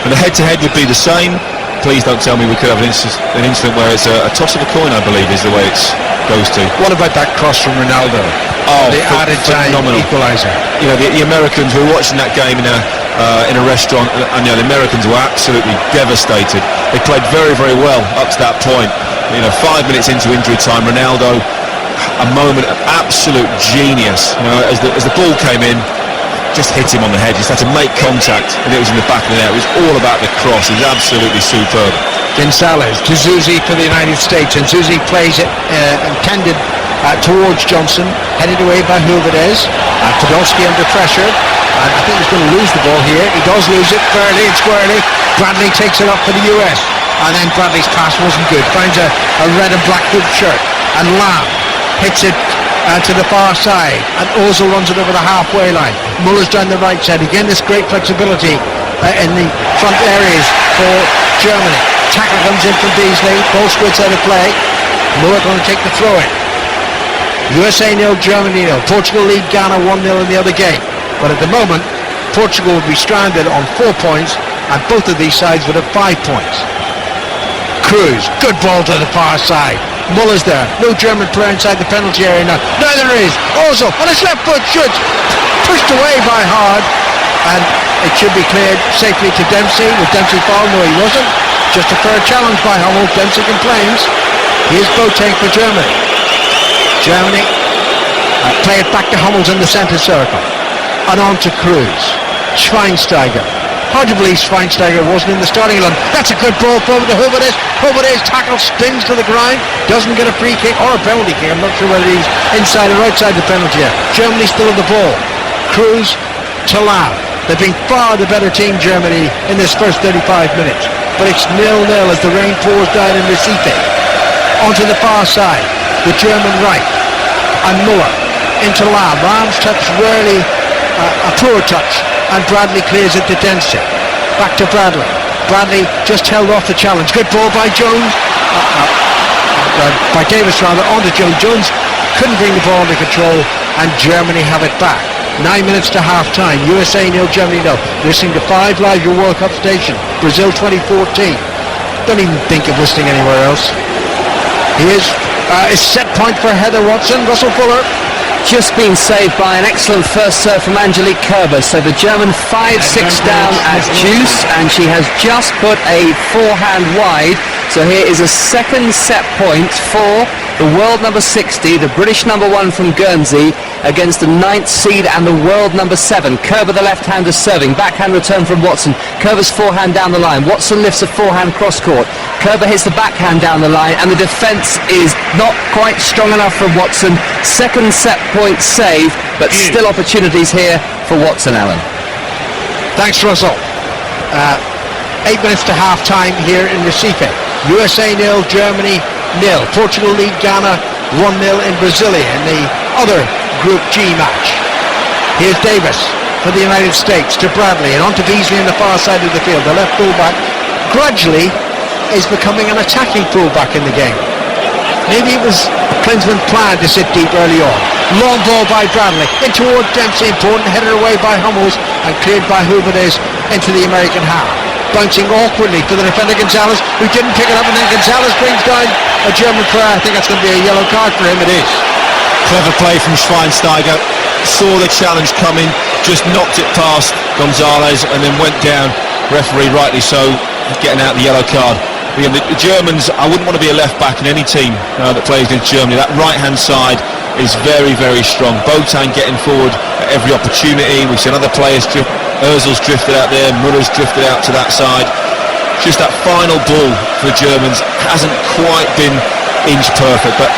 And the head-to-head would be the same. Please don't tell me we could have an incident where it's a toss of a coin, I believe, is the way it goes to. What about that cross from Ronaldo? The added time equaliser. The Americans, we were watching that game in a restaurant, and the Americans were absolutely devastated. They played very, very well up to that point. 5 minutes into injury time, Ronaldo, a moment of absolute genius. As the ball came in, just hit him on the head. Just had to make contact, and it was in the back of the net. It was all about the cross. It was absolutely superb. Gonzalez to Zuzi for the United States, and Zuzi plays it intended towards Johnson, headed away by Hooverdes. Podolski under pressure. And I think he's going to lose the ball here. He does lose it fairly and squarely. Bradley takes it up for the US. And then Bradley's pass wasn't good. Finds a red and black hoop shirt. And Lamb hits it to the far side. And Ozil runs it over the halfway line. Muller's down the right side. Again, this great flexibility in the front areas for Germany. Tackle comes in from Beasley. Ball squirts out of play. Muller going to take the throw in. USA 0, Germany 0. Portugal lead Ghana 1-0 in the other game. But at the moment, Portugal would be stranded on 4 points, and both of these sides would have 5 points. Cruz, good ball to the far side. Muller's there. No German player inside the penalty area now. Now there is. Ozil on his left foot shoots. Pushed away by Hard, and it should be cleared safely to Dempsey. With Dempsey foul? No, he wasn't. Just a fair challenge by Hummels. Dempsey complains. Here's Boateng for Germany. Germany play it back to Hummels in the centre circle. And on to Cruz. Schweinsteiger. Hard to believe Schweinsteiger wasn't in the starting line. That's a good ball forward to Huberdes. Huberdes tackle, spins to the ground, doesn't get a free kick or a penalty kick. I'm not sure whether he's inside or outside the penalty area. Germany still on the ball. Cruz to Lamb. They've been far the better team, Germany, in this first 35 minutes. But it's 0-0 as the rain pours down in Recife. Onto the far side, the German right. And Muller into Lamb. Lamb's touch rarely a poor touch, and Bradley clears it to Dempsey. Back to Bradley. Bradley just held off the challenge. Good ball by Jones. By Davis rather, onto Jones. Jones couldn't bring the ball under control, and Germany have it back. 9 minutes to half time. USA 0, Germany 0. Listening to 5 Live, your World Cup station. Brazil 2014. Don't even think of listening anywhere else. Here's a set point for Heather Watson. Russell Fuller. Just been saved by an excellent first serve from Angelique Kerber. So the German 5-6 down at deuce, and she has just put a forehand wide. So here is a second set point for the world number 60, the British number 1 from Guernsey, against the 9th seed and the world number 7. Kerber, the left-hander, serving. Backhand return from Watson. Kerber's forehand down the line. Watson lifts a forehand cross-court. Kerber hits the backhand down the line, and the defence is not quite strong enough from Watson. Second set point saved, but still opportunities here for Watson, Alan. Thanks, Russell. 8 minutes to half-time here in Recife. USA 0, Germany 0. Portugal lead Ghana 1-0 in Brasilia in the other Group G match. Here's Davis for the United States to Bradley, and on to Beasley on the far side of the field. The left fullback gradually is becoming an attacking fullback in the game. Maybe it was Klinsmann's plan to sit deep early on. Long ball by Bradley in toward Dempsey, important, headed away by Hummels and cleared by Huberdes into the American half. Bouncing awkwardly for the defender Gonzalez, who didn't pick it up, and then Gonzalez brings down a German player. I think that's going to be a yellow card for him. It is. Clever play from Schweinsteiger. Saw the challenge coming, just knocked it past Gonzalez and then went down. Referee, rightly so, getting out the yellow card. The Germans, I wouldn't want to be a left back in any team that plays against Germany. That right hand side is very, very strong. Boateng getting forward at every opportunity. We've seen other players Ozil's drifted out there, Muller's drifted out to that side. Just that final ball for the Germans hasn't quite been inch perfect, but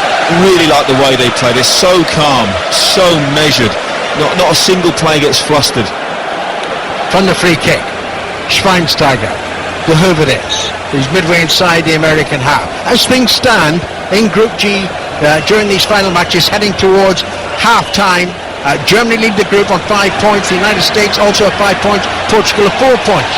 really like the way they play. They're so calm, so measured. Not a single play gets flustered. From the free kick, Schweinsteiger, the Huberdes, who's midway inside the American half. As things stand in Group G during these final matches, heading towards half-time, Germany lead the group on 5 points. The United States also have 5 points. Portugal have 4 points.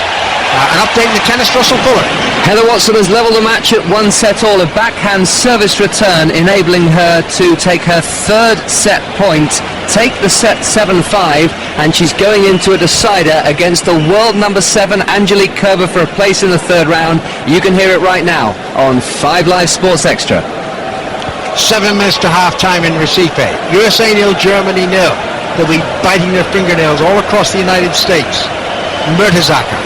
An update in the tennis, Russell Fuller. Heather Watson has levelled the match at 1 set all. A backhand service return enabling her to take her third set point, take the set 7-5, and she's going into a decider against the world number 7, Angelique Kerber, for a place in the third round. You can hear it right now on 5 Live Sports Extra. 7 minutes to half-time in Recife. USA 0, Germany 0. They'll be biting their fingernails all across the United States. Mertesacker.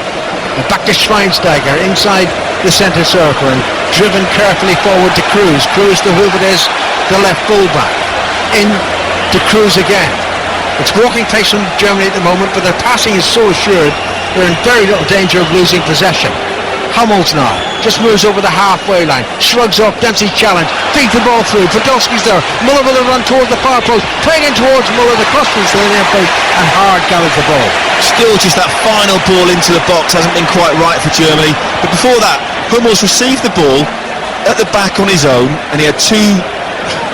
Back to Schweinsteiger inside the centre circle and driven carefully forward to Cruz. Cruz to Huberdes, the left fullback. In to Cruz again. It's walking pace from Germany at the moment, but their passing is so assured they're in very little danger of losing possession. Hummels now just moves over the halfway line, shrugs off Dempsey's challenge, feeds the ball through. Podolski's there. Muller with a run towards the far post, playing in towards Muller. The cross was to the near post, and Hard gathers the ball. Still just that final ball into the box hasn't been quite right for Germany. But before that, Hummels received the ball at the back on his own, and he had two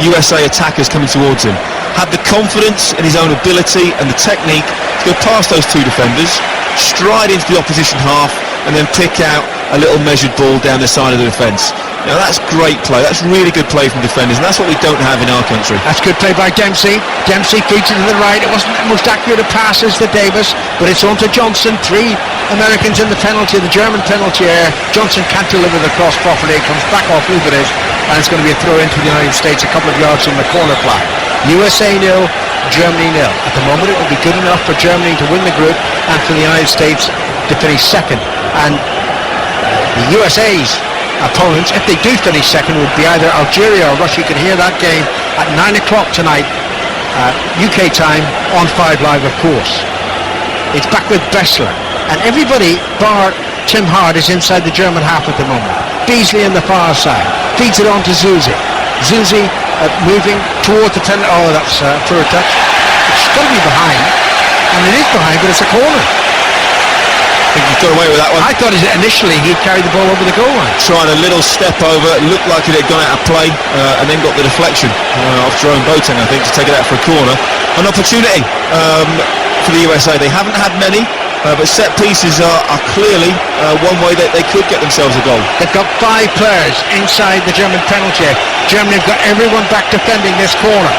USA attackers coming towards him. Had the confidence in his own ability and the technique to go past those two defenders, stride into the opposition half, and then pick out a little measured ball down the side of the defence. Now that's great play. That's really good play from defenders, and that's what we don't have in our country. That's good play by Dempsey. Dempsey feeds it to the right. It wasn't the most accurate of passes to Davis, but it's on to Johnson. 3 Americans in the penalty, the German penalty area. Johnson can't deliver the cross properly. It comes back off Hoover, and it's going to be a throw into the United States a couple of yards from the corner flag. USA 0, Germany 0. At the moment it would be good enough for Germany to win the group and for the United States to finish second. And the USA's opponents, if they do finish second, would be either Algeria or Russia. You can hear that game at 9 o'clock tonight, UK time, on 5 Live, of course. It's back with Bessler, and everybody bar Tim Hard is inside the German half at the moment. Beasley on the far side feeds it on to Zuzi. Zuzi moving towards the pen. Oh, that's for a touch. It's got to be behind, and it is behind, but it's a corner. I think he's got away with that one. I thought initially he carried the ball over the goal line. Trying a little step over, it looked like it had gone out of play, and then got the deflection off Jerome Boateng, I think, to take it out for a corner. An opportunity for the USA. They haven't had many, but set pieces are clearly one way that they could get themselves a goal. They've got 5 players inside the German penalty area. Germany have got everyone back defending this corner.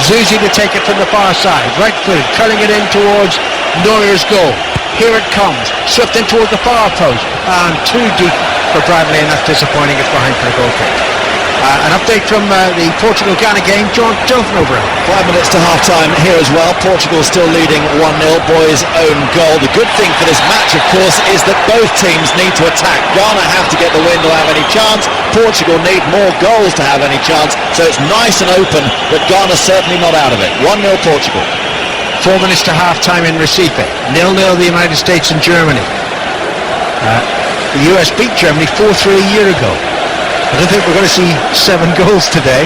Zuzi to take it from the far side, right footed, curling it in towards Neuer's goal. Here it comes, swept in towards the far post, and too deep for Bradley, and that's disappointing. It's behind for a goal kick. An update from the Portugal-Ghana game. Jonathan O'Brien. 5 minutes to half-time here as well. Portugal still leading 1-0. Boys' own goal. The good thing for this match, of course, is that both teams need to attack. Ghana have to get the win to have any chance. Portugal need more goals to have any chance. So it's nice and open, but Ghana's certainly not out of it. 1-0 Portugal. 4 minutes to half-time in Recife. 0-0 the United States and Germany. The US beat Germany 4-3 a year ago. I don't think we're going to see 7 goals today.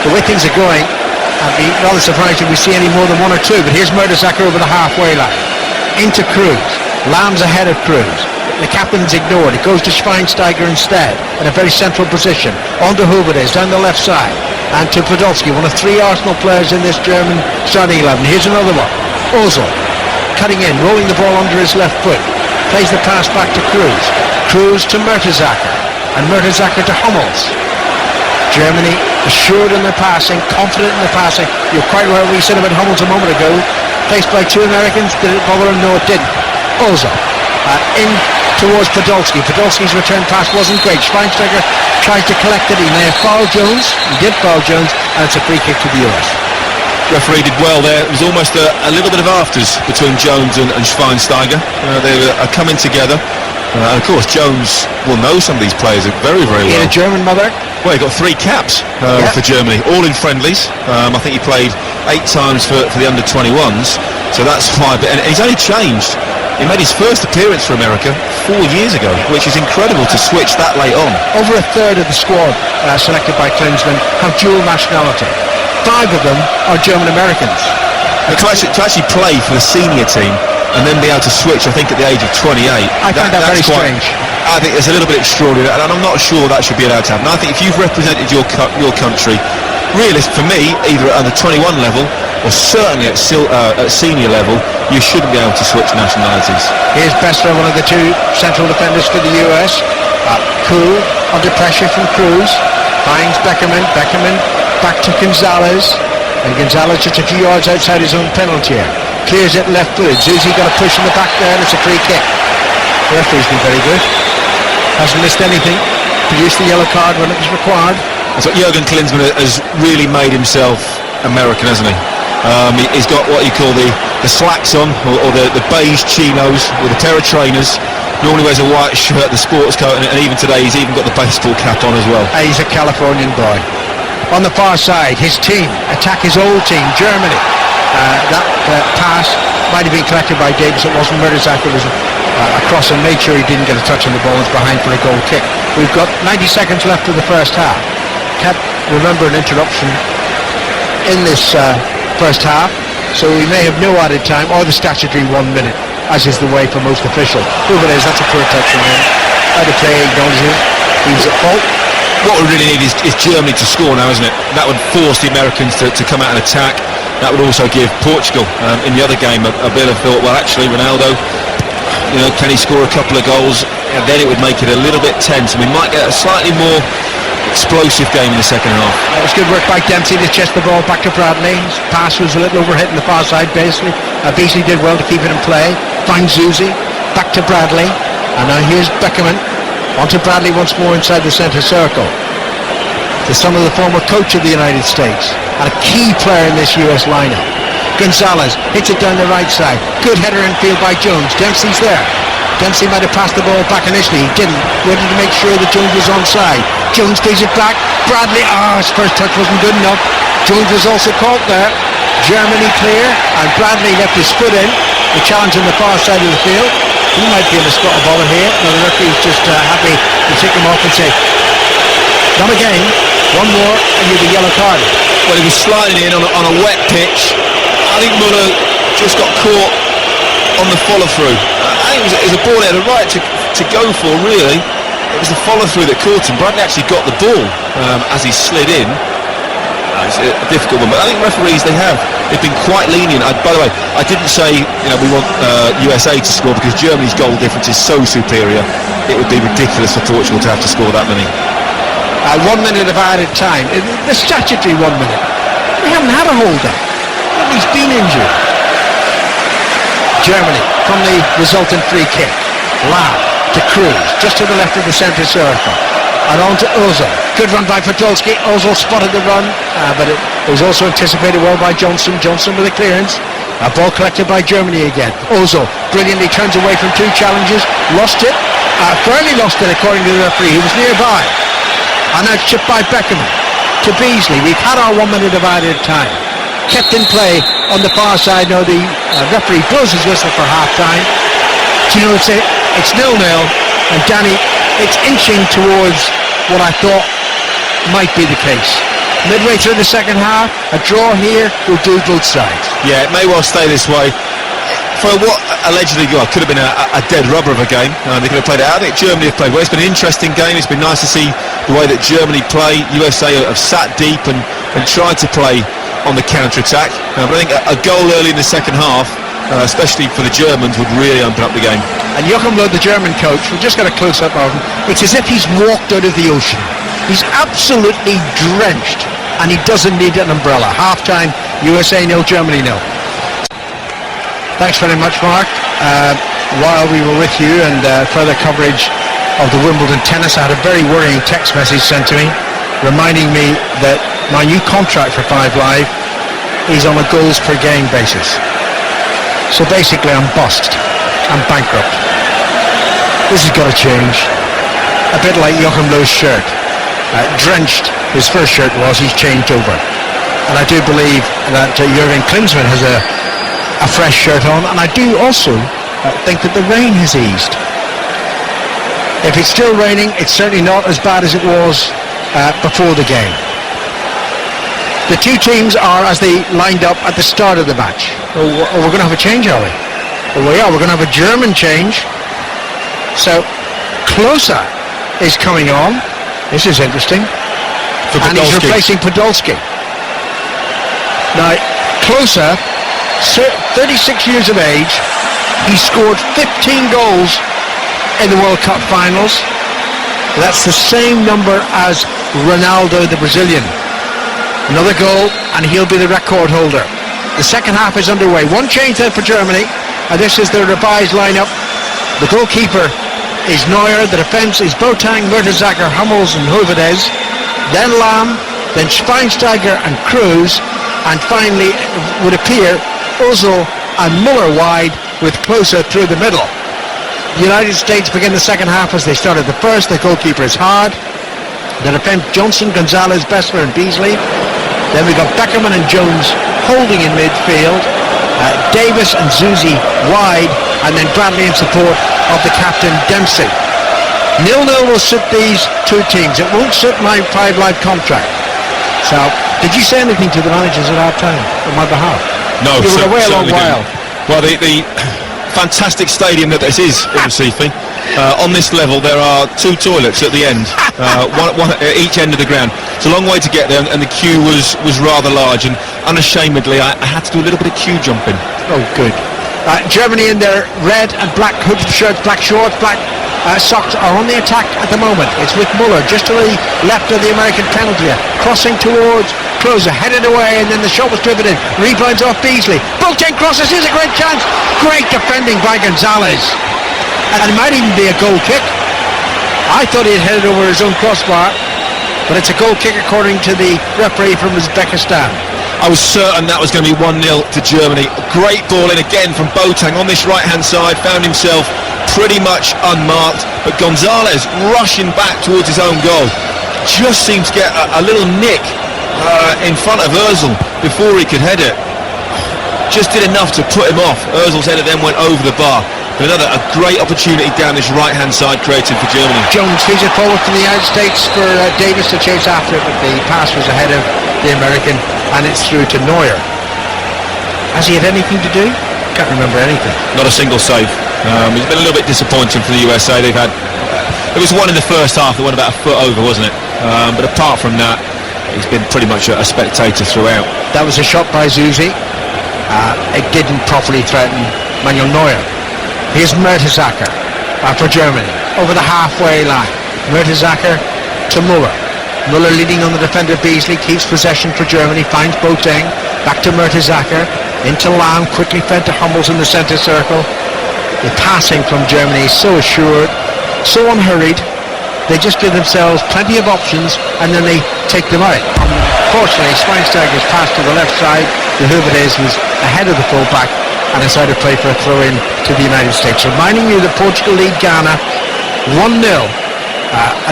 The way things are going, I'd be rather surprised if we see any more than 1 or 2. But here's Mertesacker over the halfway line. Into Cruz. Lamb's ahead of Cruz. The captain's ignored. It goes to Schweinsteiger instead in a very central position. On to Huberdes down the left side. And to Podolski, one of 3 Arsenal players in this German starting 11. Here's another one. Ozil cutting in, rolling the ball under his left foot. Plays the pass back to Cruz. Cruz to Mertesacker. And Mertesacker to Hummels. Germany assured in their passing, confident in their passing. You're quite right what you said about Hummels a moment ago. Faced by 2 Americans. Did it bother him? No, it didn't. Ozil in towards Podolski. Podolski's return pass wasn't great. Schweinsteiger tried to collect it. He may have fouled Jones. He did foul Jones, and it's a free kick to the US. Referee did well there. It was almost a little bit of afters between Jones and Schweinsteiger. They are coming together. And of course, Jones will know some of these players very, very well. He had a German mother. Well, he got 3 caps for Germany, all in friendlies. I think he played 8 times for the under-21s, so that's 5. And he's only changed. He made his first appearance for America 4 years ago, which is incredible to switch that late on. Over a third of the squad selected by Klinsmann have dual nationality. 5 of them are German Americans. To actually play for the senior team and then be able to switch, I think, at the age of 28. I find that very strange. I think it's a little bit extraordinary, and I'm not sure that should be allowed to happen. I think if you've represented your country, really, for me, either at the 21 level or certainly at senior level, you shouldn't be able to switch nationalities. Here's Bessler, one of the 2 central defenders for the US. Cool, under pressure from Cruz. Finds Beckerman. Beckerman back to Gonzalez. And Gonzalez just a few yards outside his own penalty area. Clears it left-footed. Zuzi got a push in the back there, and it's a free kick. The referee's been very good. Hasn't missed anything. Produced the yellow card when it was required. So Jurgen Klinsmann has really made himself American, hasn't he? He's got what you call the slacks on, or the beige chinos with a pair of trainers. Normally wears a white shirt, the sports coat, and even today he's even got the baseball cap on as well. He's a Californian boy. On the far side, his team attack his old team, Germany. That pass might have been collected by Davis. It wasn't. Mertesacker was across and made sure he didn't get a touch on the ball. It's behind for a goal kick. We've got 90 seconds left of the first half. Can't remember an interruption in this first half, so we may have no added time or the statutory 1 minute, as is the way for most officials. Whoever it is, that's a poor touch from him. Out of play, acknowledges he was at fault. What we really need is Germany to score now, isn't it? That would force the Americans to come out and attack. That would also give Portugal, in the other game, a bit of thought, well, actually, Ronaldo, can he score a couple of goals? And then it would make it a little bit tense, and we might get a slightly more explosive game in the second half. That was good work by Dempsey to chest the ball back to Bradley. His pass was a little overhit in the far side, basically. Beasley did well to keep it in play. Finds Zuzi, back to Bradley. And now here's Beckerman. Onto Bradley once more inside the centre circle. The son of the former coach of the United States. And a key player in this US lineup. Gonzalez hits it down the right side. Good header infield by Jones. Dempsey's there. Dempsey might have passed the ball back initially. He didn't. Wanted to make sure that Jones was onside. Jones gives it back. Bradley, his first touch wasn't good enough. Jones was also caught there. Germany clear, and Bradley left his foot in. The challenge on the far side of the field. He might be in a spot of bother here. Now the referee's just happy to take him off and say, not again. One more, and you'll be yellow carded. Well, he was sliding in on a wet pitch. I think Muller just got caught on the follow-through. I think it was a ball he had a right to go for, really. It was the follow-through that caught him. Bradley actually got the ball as he slid in. It's a difficult one, but I think referees, they've been quite lenient. By the way, I didn't say we want USA to score, because Germany's goal difference is so superior. It would be ridiculous for Portugal to have to score that many. 1 minute of added time. The statutory 1 minute. We haven't had a holder. He's been injured. Germany from the resultant free kick. Lam to Cruz, just to the left of the centre circle. And on to Ozil. Good run by Podolski. Ozil spotted the run, but it was also anticipated well by Johnson. Johnson with a clearance. A ball collected by Germany again. Ozil brilliantly turns away from two challenges. Lost it. Fairly lost it according to the referee. He was nearby. And now chipped by Beckerman to Beasley. We've had our 1 minute of added time. Kept in play on the far side. Now the referee blows his whistle for half-time. Do you know, it's 0-0, and Danny, it's inching towards what I thought might be the case. Midway through the second half, a draw here will do both sides. Yeah, it may well stay this way. For what allegedly could have been a dead rubber of a game, they could have played it out. I think Germany have played well. It's been an interesting game. It's been nice to see the way that Germany play. USA have sat deep and tried to play on the counter-attack. But I think a goal early in the second half, especially for the Germans, would really open up the game. And Joachim Löw, the German coach, we just got a close-up of him. It's as if he's walked out of the ocean. He's absolutely drenched, and he doesn't need an umbrella. Half-time, USA 0, Germany 0. Thanks very much, Mark. While we were with you and further coverage of the Wimbledon tennis, I had a very worrying text message sent to me reminding me that my new contract for 5 Live is on a goals per game basis. So basically I'm bust. I'm bankrupt. This has got to change. A bit like Joachim Löw's shirt. Drenched, his first shirt was, he's changed over. And I do believe that Jurgen Klinsmann has a fresh shirt on, and I do also think that the rain has eased. If it's still raining, it's certainly not as bad as it was before the game. The two teams are as they lined up at the start of the match. We're going to have a change, are we? Well, we are. We're going to have a German change. So, Klose is coming on. This is interesting. And he's replacing Podolski. Now, Klose, 36 years of age, he scored 15 goals in the World Cup finals. That's the same number as Ronaldo, the Brazilian. Another goal, and he'll be the record holder. The second half is underway. One change there for Germany, and this is the revised lineup. The goalkeeper is Neuer, the defence is Boateng, Mertesacker, Hummels and Hovedez, then Lam, then Schweinsteiger and Cruz, and finally it would appear Ozil and Muller wide with Klose through the middle. The United States begin the second half as they started the first. The goalkeeper is Hard. The defence, Johnson, Gonzalez, Bessler and Beasley. Then we got Beckerman and Jones holding in midfield. Davis and Zuzi wide, and then Bradley in support of the captain Dempsey. 0-0 will suit these two teams. It won't suit my 5 live contract. So, did you say anything to the managers at half time on my behalf? No, you were away a long certainly while. didn't. Well, the fantastic stadium that this is in Recife. On this level, there are 2 toilets at the end, one at each end of the ground. It's a long way to get there, and the queue was rather large. And unashamedly, I had to do a little bit of queue jumping. Oh, good. Germany in their red and black hooded shirts, black shorts, black socks are on the attack at the moment. It's with Muller just to the left of the American penalty, crossing towards Klose, headed away, and then the shot was driven in. Rebounds off Beasley. Boateng crosses. Here's a great chance. Great defending by Gonzalez. And it might even be a goal kick. I thought he had headed over his own crossbar, but it's a goal kick according to the referee from Uzbekistan. I was certain that was going to be 1-0 to Germany. Great ball in again from Boateng on this right-hand side. Found himself pretty much unmarked, but Gonzalez rushing back towards his own goal. Just seemed to get a little nick in front of Ozil before he could head it. Just did enough to put him off. Ozil's header then went over the bar. But a great opportunity down this right-hand side created for Germany. Jones feeds it forward from the United States for Davis to chase after it, but the pass was ahead of the American, and it's through to Neuer. Has he had anything to do? Can't remember anything. Not a single save. It's been a little bit disappointing for the USA. They've had, there was one in the first half that went about a foot over, wasn't it? But apart from that, he's been pretty much a spectator throughout. That was a shot by Zuzi. It didn't properly threaten Manuel Neuer. Here's Mertesacker for Germany over the halfway line. Mertesacker to Muller. Muller leading on the defender Beasley, keeps possession for Germany, finds Boateng, back to Mertesacker, into Lahm, quickly fed to Hummels in the centre circle. The passing from Germany is so assured, so unhurried. They just give themselves plenty of options and then they take them out. Unfortunately, Schweinsteiger's pass to the left side, the Huberdes was ahead of the full-back, and it's out of play for a throw-in to the United States. Reminding you that Portugal lead Ghana 1-0.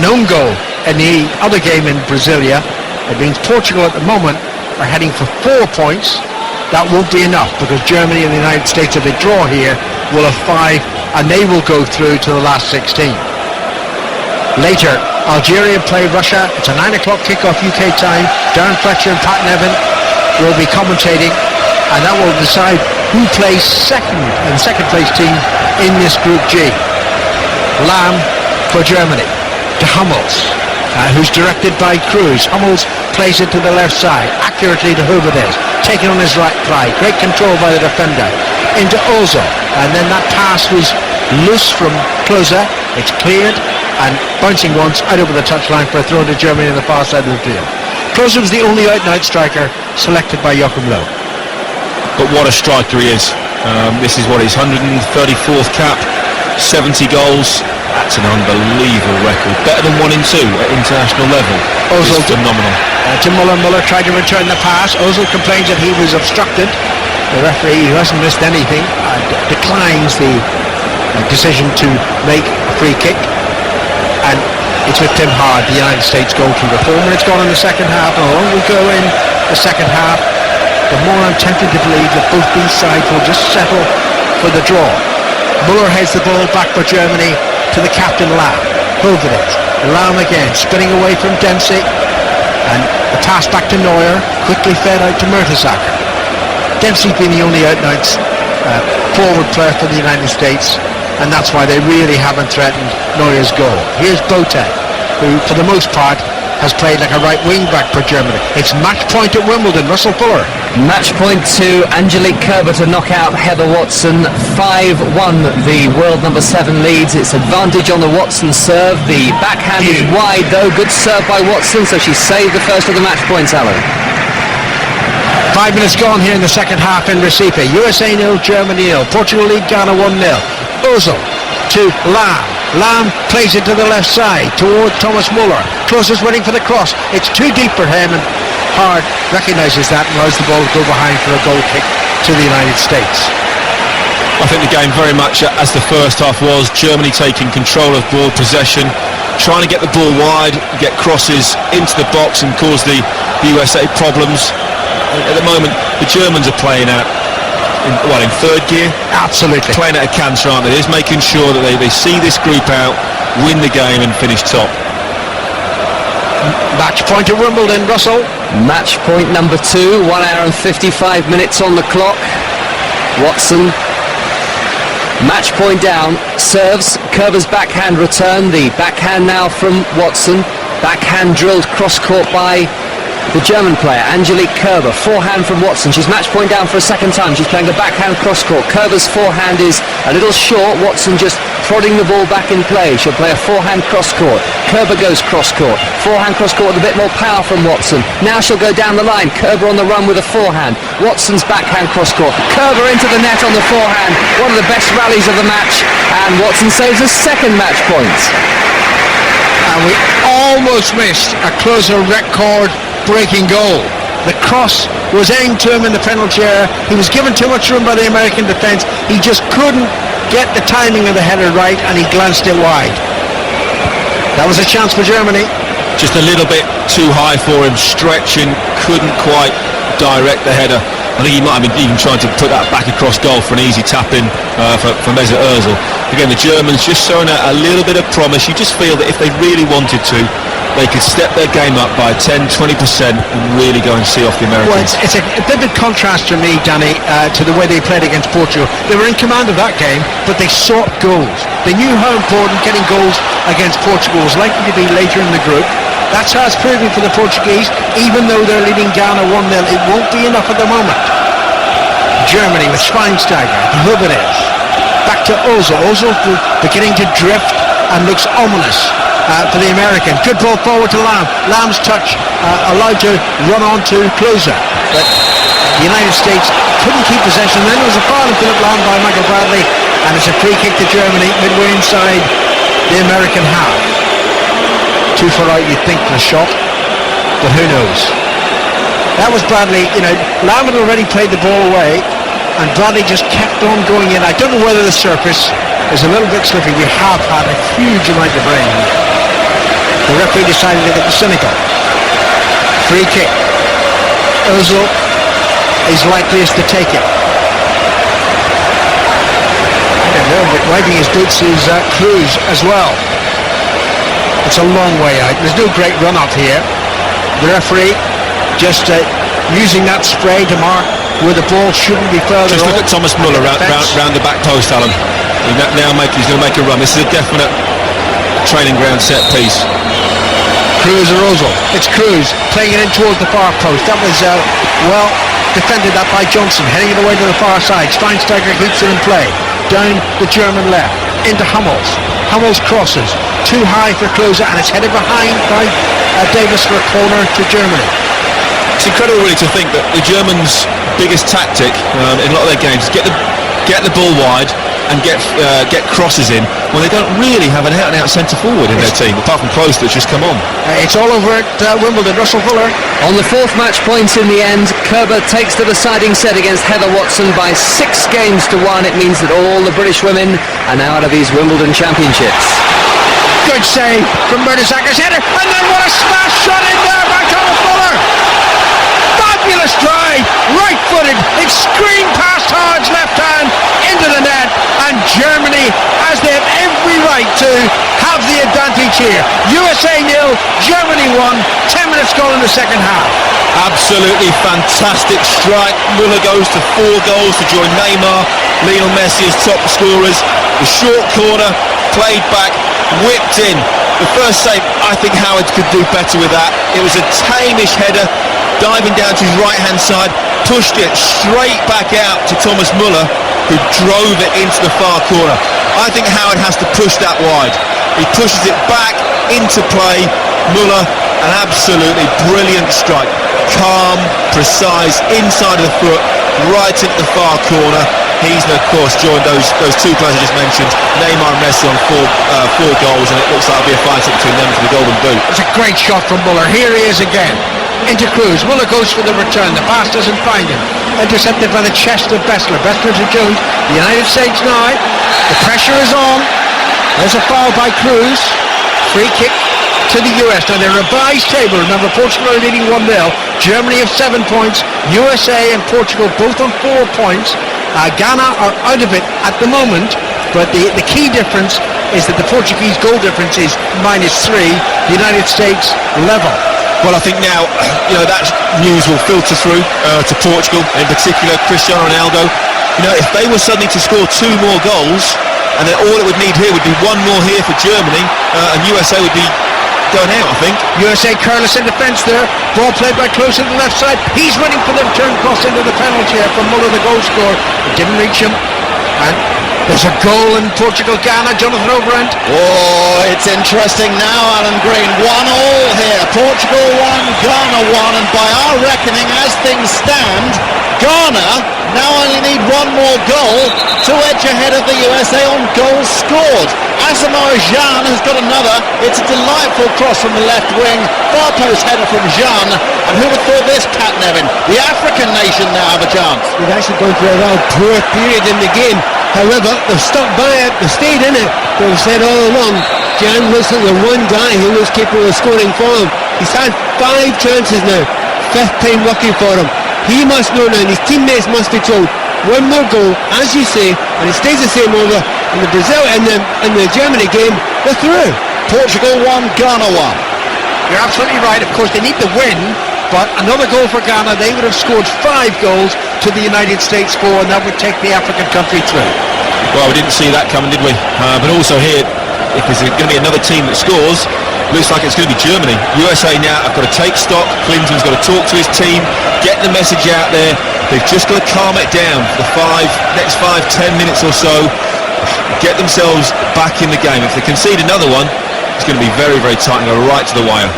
An own goal in the other game in Brasilia. It means Portugal at the moment are heading for 4 points. That won't be enough because Germany and the United States, if they draw here, will have 5, and they will go through to the last 16. Later, Algeria play Russia. It's a 9 o'clock kickoff UK time. Darren Fletcher and Pat Nevin will be commentating, and that will decide who plays second and second place team in this Group G. Lahm for Germany to Hummels, who's directed by Cruz. Hummels plays it to the left side, accurately to Huberdes, taken on his right thigh. Great control by the defender. Into Ozil, and then that pass was loose from Klose. It's cleared and bouncing once out over the touchline for a throw to Germany on the far side of the field. Klose was the only out-and-out striker selected by Joachim Löw. But what a striker he is. This is what his 134th cap, 70 goals. That's an unbelievable record. Better than 1 in 2 at international level. Ozil phenomenal. To Muller. Muller tried to return the pass. Ozil complains that he was obstructed. The referee, who hasn't missed anything, declines the decision to make a free kick. And it's with Tim Hard, the United States goalkeeper. 4 minutes gone in the second half, and along we go in the second half, the more I'm tempted to believe that both these sides will just settle for the draw. Muller heads the ball back for Germany to the captain Lahm. Huberdes. Lahm again, spinning away from Dempsey, and the pass back to Neuer, quickly fed out to Mertesacker. Dempsey's been the only out-and-out forward player for the United States, and that's why they really haven't threatened Neuer's goal. Here's Boateng, who for the most part has played like a right wing back for Germany. It's match point at Wimbledon. Russell Fuller. Match point to Angelique Kerber to knock out Heather Watson. 5-1 the world number 7 leads. It's advantage on the Watson serve. The backhand is wide though. Good serve by Watson, so she saved the first of the match points, Alan. 5 minutes gone here in the second half in Recife. USA 0, Germany 0. Portugal lead Ghana 1-0. Ozil to Lahm. Lahm plays it to the left side toward Thomas Muller. Klose waiting for the cross. It's too deep for him, and Hard recognises that and allows the ball to go behind for a goal kick to the United States. I think the game very much as the first half was. Germany taking control of ball possession, trying to get the ball wide, get crosses into the box and cause the USA problems. At the moment, the Germans are playing out in third gear? Absolutely. Playing at a canter, aren't they? Just making sure that they see this group out, win the game and finish top. Match point at Wimbledon, Russell. Match point number 2, 1 hour and 55 minutes on the clock. Watson, match point down, serves, Kerber's backhand return, the backhand now from Watson, backhand drilled cross-court by the German player, Angelique Kerber. Forehand from Watson. She's match point down for a second time. She's playing a backhand cross-court. Kerber's forehand is a little short. Watson just prodding the ball back in play. She'll play a forehand cross-court. Kerber goes cross-court. Forehand cross-court with a bit more power from Watson. Now she'll go down the line. Kerber on the run with a forehand. Watson's backhand cross-court. Kerber into the net on the forehand. One of the best rallies of the match. And Watson saves a second match point. And we almost missed a closer record breaking goal. The cross was aimed to him in the penalty area. He was given too much room by the American defence. He just couldn't get the timing of the header right, and he glanced it wide. That was a chance for Germany. Just a little bit too high for him, stretching, couldn't quite direct the header. I think he might have been even trying to put that back across goal for an easy tap-in for Mesut Ozil. Again, the Germans just showing a little bit of promise. You just feel that if they really wanted to, they could step their game up by 10-20% and really go and see off the Americans. Well, it's a vivid contrast for me, Danny, to the way they played against Portugal. They were in command of that game, but they sought goals. They knew how important getting goals against Portugal was likely to be later in the group. That's how it's proving for the Portuguese. Even though they're leading Ghana 1-0, it won't be enough at the moment. Germany with Schweinsteiger, Huberdes, back to Ozil. Ozil beginning to drift and looks ominous for the American. Good ball forward to Lamb. Lamb's touch allowed to run on to Klose, but the United States couldn't keep possession. Then there was a foul in Philip Lahm by Michael Bradley, and it's a free kick to Germany midway inside the American half. Too far out, you'd think, for a shot, but who knows? That was Bradley. Lamb had already played the ball away, and Bradley just kept on going in. I don't know whether the surface is a little bit slippery. We have had a huge amount of rain. The referee decided to get the cynical. Free kick. Ozil is likeliest to take it. Wiping his boots is Cruz as well. It's a long way out. There's no great run-up here. The referee just using that spray to mark where the ball shouldn't be further. Just look at Thomas Muller round the back post, Alan. He's going to make a run. This is a definite training ground set piece. Cruz or Ozil. It's Cruz playing it in towards the far post. That was well defended that by Johnson, heading it away to the far side. Schweinsteiger keeps it in play. Down the German left, into Hummels. Hummels crosses, too high for Klose, and it's headed behind by Davis for a corner to Germany. It's incredible really to think that the Germans' biggest tactic in a lot of their games is get the ball wide and get crosses in when they don't really have an out-and-out centre-forward in their team, apart from Klose that's just come on. It's all over at Wimbledon. Russell Fuller. On the fourth match point in the end, Kerber takes the deciding set against Heather Watson by 6 games to 1. It means that all the British women are now out of these Wimbledon championships. Good save from Mertesacker's header, and then what a smash shot in there by Thomas Fuller! Fabulous drive, right-footed, it screamed past Hard's left hand into the net, and Germany, as they have every right to, have the advantage here. USA 0, Germany 1, 10 minutes gone in the second half. Absolutely fantastic strike. Muller goes to 4 goals to join Neymar, Lionel Messi as top scorers. The short corner, played back, whipped in. The first save, I think Howard could do better with that. It was a tamish header, diving down to his right-hand side, pushed it straight back out to Thomas Muller, who drove it into the far corner. I think Howard has to push that wide. He pushes it back into play. Muller, an absolutely brilliant strike. Calm, precise, inside of the foot, right into the far corner. He's, of course, joined those 2 players I just mentioned, Neymar and Messi, on 4 goals, and it looks like there'll be a fight up between them for the Golden Boot. It's a great shot from Muller. Here he is again. Into Cruz. Muller goes for the return. The pass doesn't find him. Intercepted by the chest of Bessler. Bessler to Jones. The United States now. The pressure is on. There's a foul by Cruz. Free kick to the US. Now their revised table. Remember, Portugal are leading 1-0. Germany have 7 points. USA and Portugal both on 4 points. Ghana are out of it at the moment, but the key difference is that the Portuguese goal difference is -3, the United States level. Well, I think now, that news will filter through to Portugal, in particular Cristiano Ronaldo. If they were suddenly to score 2 more goals, and then all it would need here would be 1 more here for Germany, and USA would be going out, I think. USA careless in defence there. Ball played by Klose to the left side. He's running for the return cross into the penalty area from Muller, the goal scorer. It didn't reach him. And there's a goal in Portugal-Ghana. Jonathan Overend. Oh, it's interesting now, Alan Green. 1-1 here. Portugal 1, Ghana 1. And by our reckoning, as things stand, Ghana now only need 1 more goal to edge ahead of the USA on goals scored. Asamoah Gyan has got another. It's a delightful cross from the left wing. Far post header from Gyan. And who would have thought this, Pat Nevin? The African nation now have a chance. They've actually gone through a real poor period in the game. However, they've stuck by it, they've stayed in it. They've said all along, Gyan looks like the one guy who was capable of scoring for them. He's had 5 chances now. 5th time working for him. He must know now, and his teammates must be told, 1 more goal, as you say, and it stays the same over in the Brazil and the Germany game. They're through. Portugal 1, Ghana 1. You're absolutely right. Of course, they need the win, but another goal for Ghana. They would have scored 5 goals to the United States 4, and that would take the African country through. Well, we didn't see that coming, did we? But also here, if there's going to be another team that scores, looks like it's going to be Germany. USA now have got to take stock. Clinton's got to talk to his team, get the message out there. They've just got to calm it down for the next 5-10 minutes or so, get themselves back in the game. If they concede another one, it's going to be very, very tight and go right to the wire.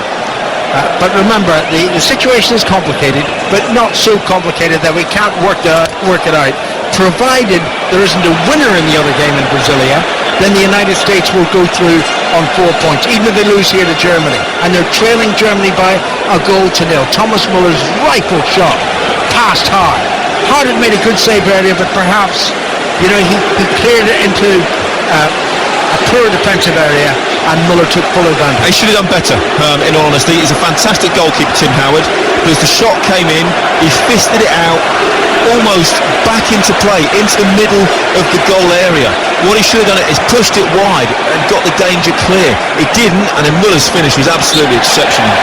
But remember, the situation is complicated, but not so complicated that we can't work it out. Provided there isn't a winner in the other game in Brasilia, then the United States will go through on 4 points, even if they lose here to Germany. And they're trailing Germany by a goal to 0. Thomas Muller's rifle shot, passed hard. Hard had made a good save area, but perhaps, he cleared it into a poor defensive area, and Muller took full advantage. He should have done better, in all honesty. He's a fantastic goalkeeper, Tim Howard, because the shot came in, he fisted it out, almost back into play, into the middle of the goal area. What he should have done is pushed it wide and got the danger clear. He didn't, and then Muller's finish was absolutely exceptional.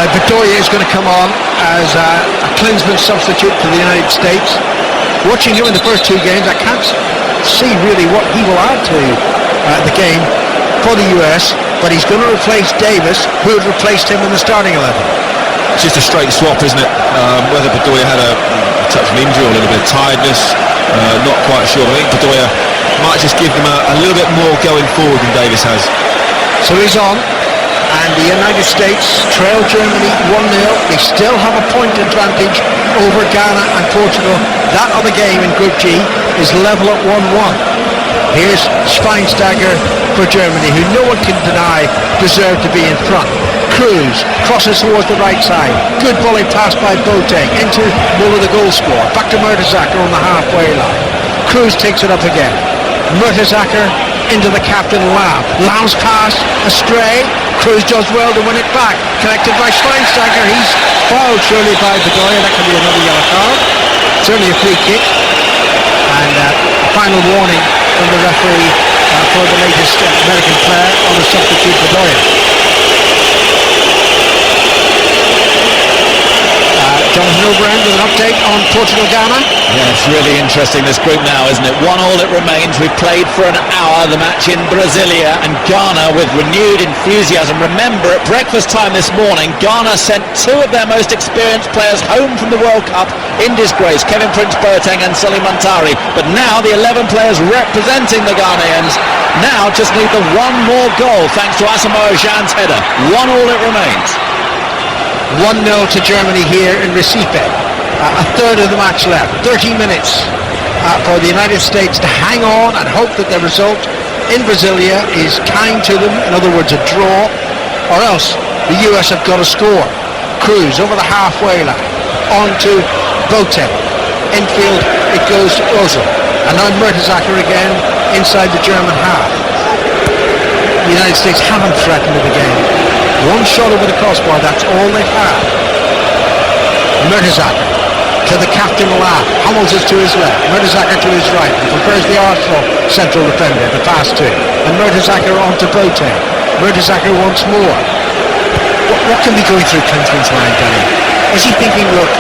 Now Bedoya is going to come on as a Klinsmann substitute for the United States. Watching him in the first 2 games, I can't see really what he will add to the game for the US, but he's going to replace Davis, who had replaced him in the starting 11. It's just a straight swap, isn't it? Whether Bedoya had a touch of injury or a little bit of tiredness, not quite sure. I think Bedoya might just give them a little bit more going forward than Davis has. So he's on, and the United States trail Germany 1-0. They still have a point advantage over Ghana and Portugal. That other game in Group G is level at 1-1. Here's Schweinsteiger for Germany, who no one can deny deserved to be in front. Cruz crosses towards the right side. Good volley pass by Boateng into Muller, the goal scorer. Back to Mertesacker on the halfway line. Cruz takes it up again. Mertesacker into the captain Lam. Lam's pass astray. Cruz does well to win it back. Connected by Schweinsteiger. He's fouled surely by Bedoya. That could be another yellow card. Certainly a free kick. And a final warning from the referee for the latest American player on the substitute Bedoya. Jonathan Overend with an update on Portugal-Ghana. Yeah, it's really interesting, this group now, isn't it? 1-1 it remains. We've played for an hour the match in Brasilia, and Ghana with renewed enthusiasm. Remember, at breakfast time this morning, Ghana sent 2 of their most experienced players home from the World Cup in disgrace, Kevin Prince Boateng and Sully Muntari. But now the 11 players representing the Ghanaians now just need the 1 more goal thanks to Asamoah Gyan's header. 1-1 it remains. 1-0 to Germany here in Recife. A third of the match left. 30 minutes for the United States to hang on and hope that the result in Brasilia is kind to them. In other words, a draw. Or else the US have got to score. Cruz over the halfway line. On to Boateng. Infield it goes to Ozil. And now Mertesacker again inside the German half. The United States haven't threatened the game. 1 shot over the crossbar, that's all they've had. Mertesacker to the captain Lahm. Hummels is to his left, Mertesacker to his right. He prefers the Arsenal central defender, the pass to. And Mertesacker on to Boateng. Mertesacker once more. What can be going through Klinsmann's mind, Danny? Is he thinking, look,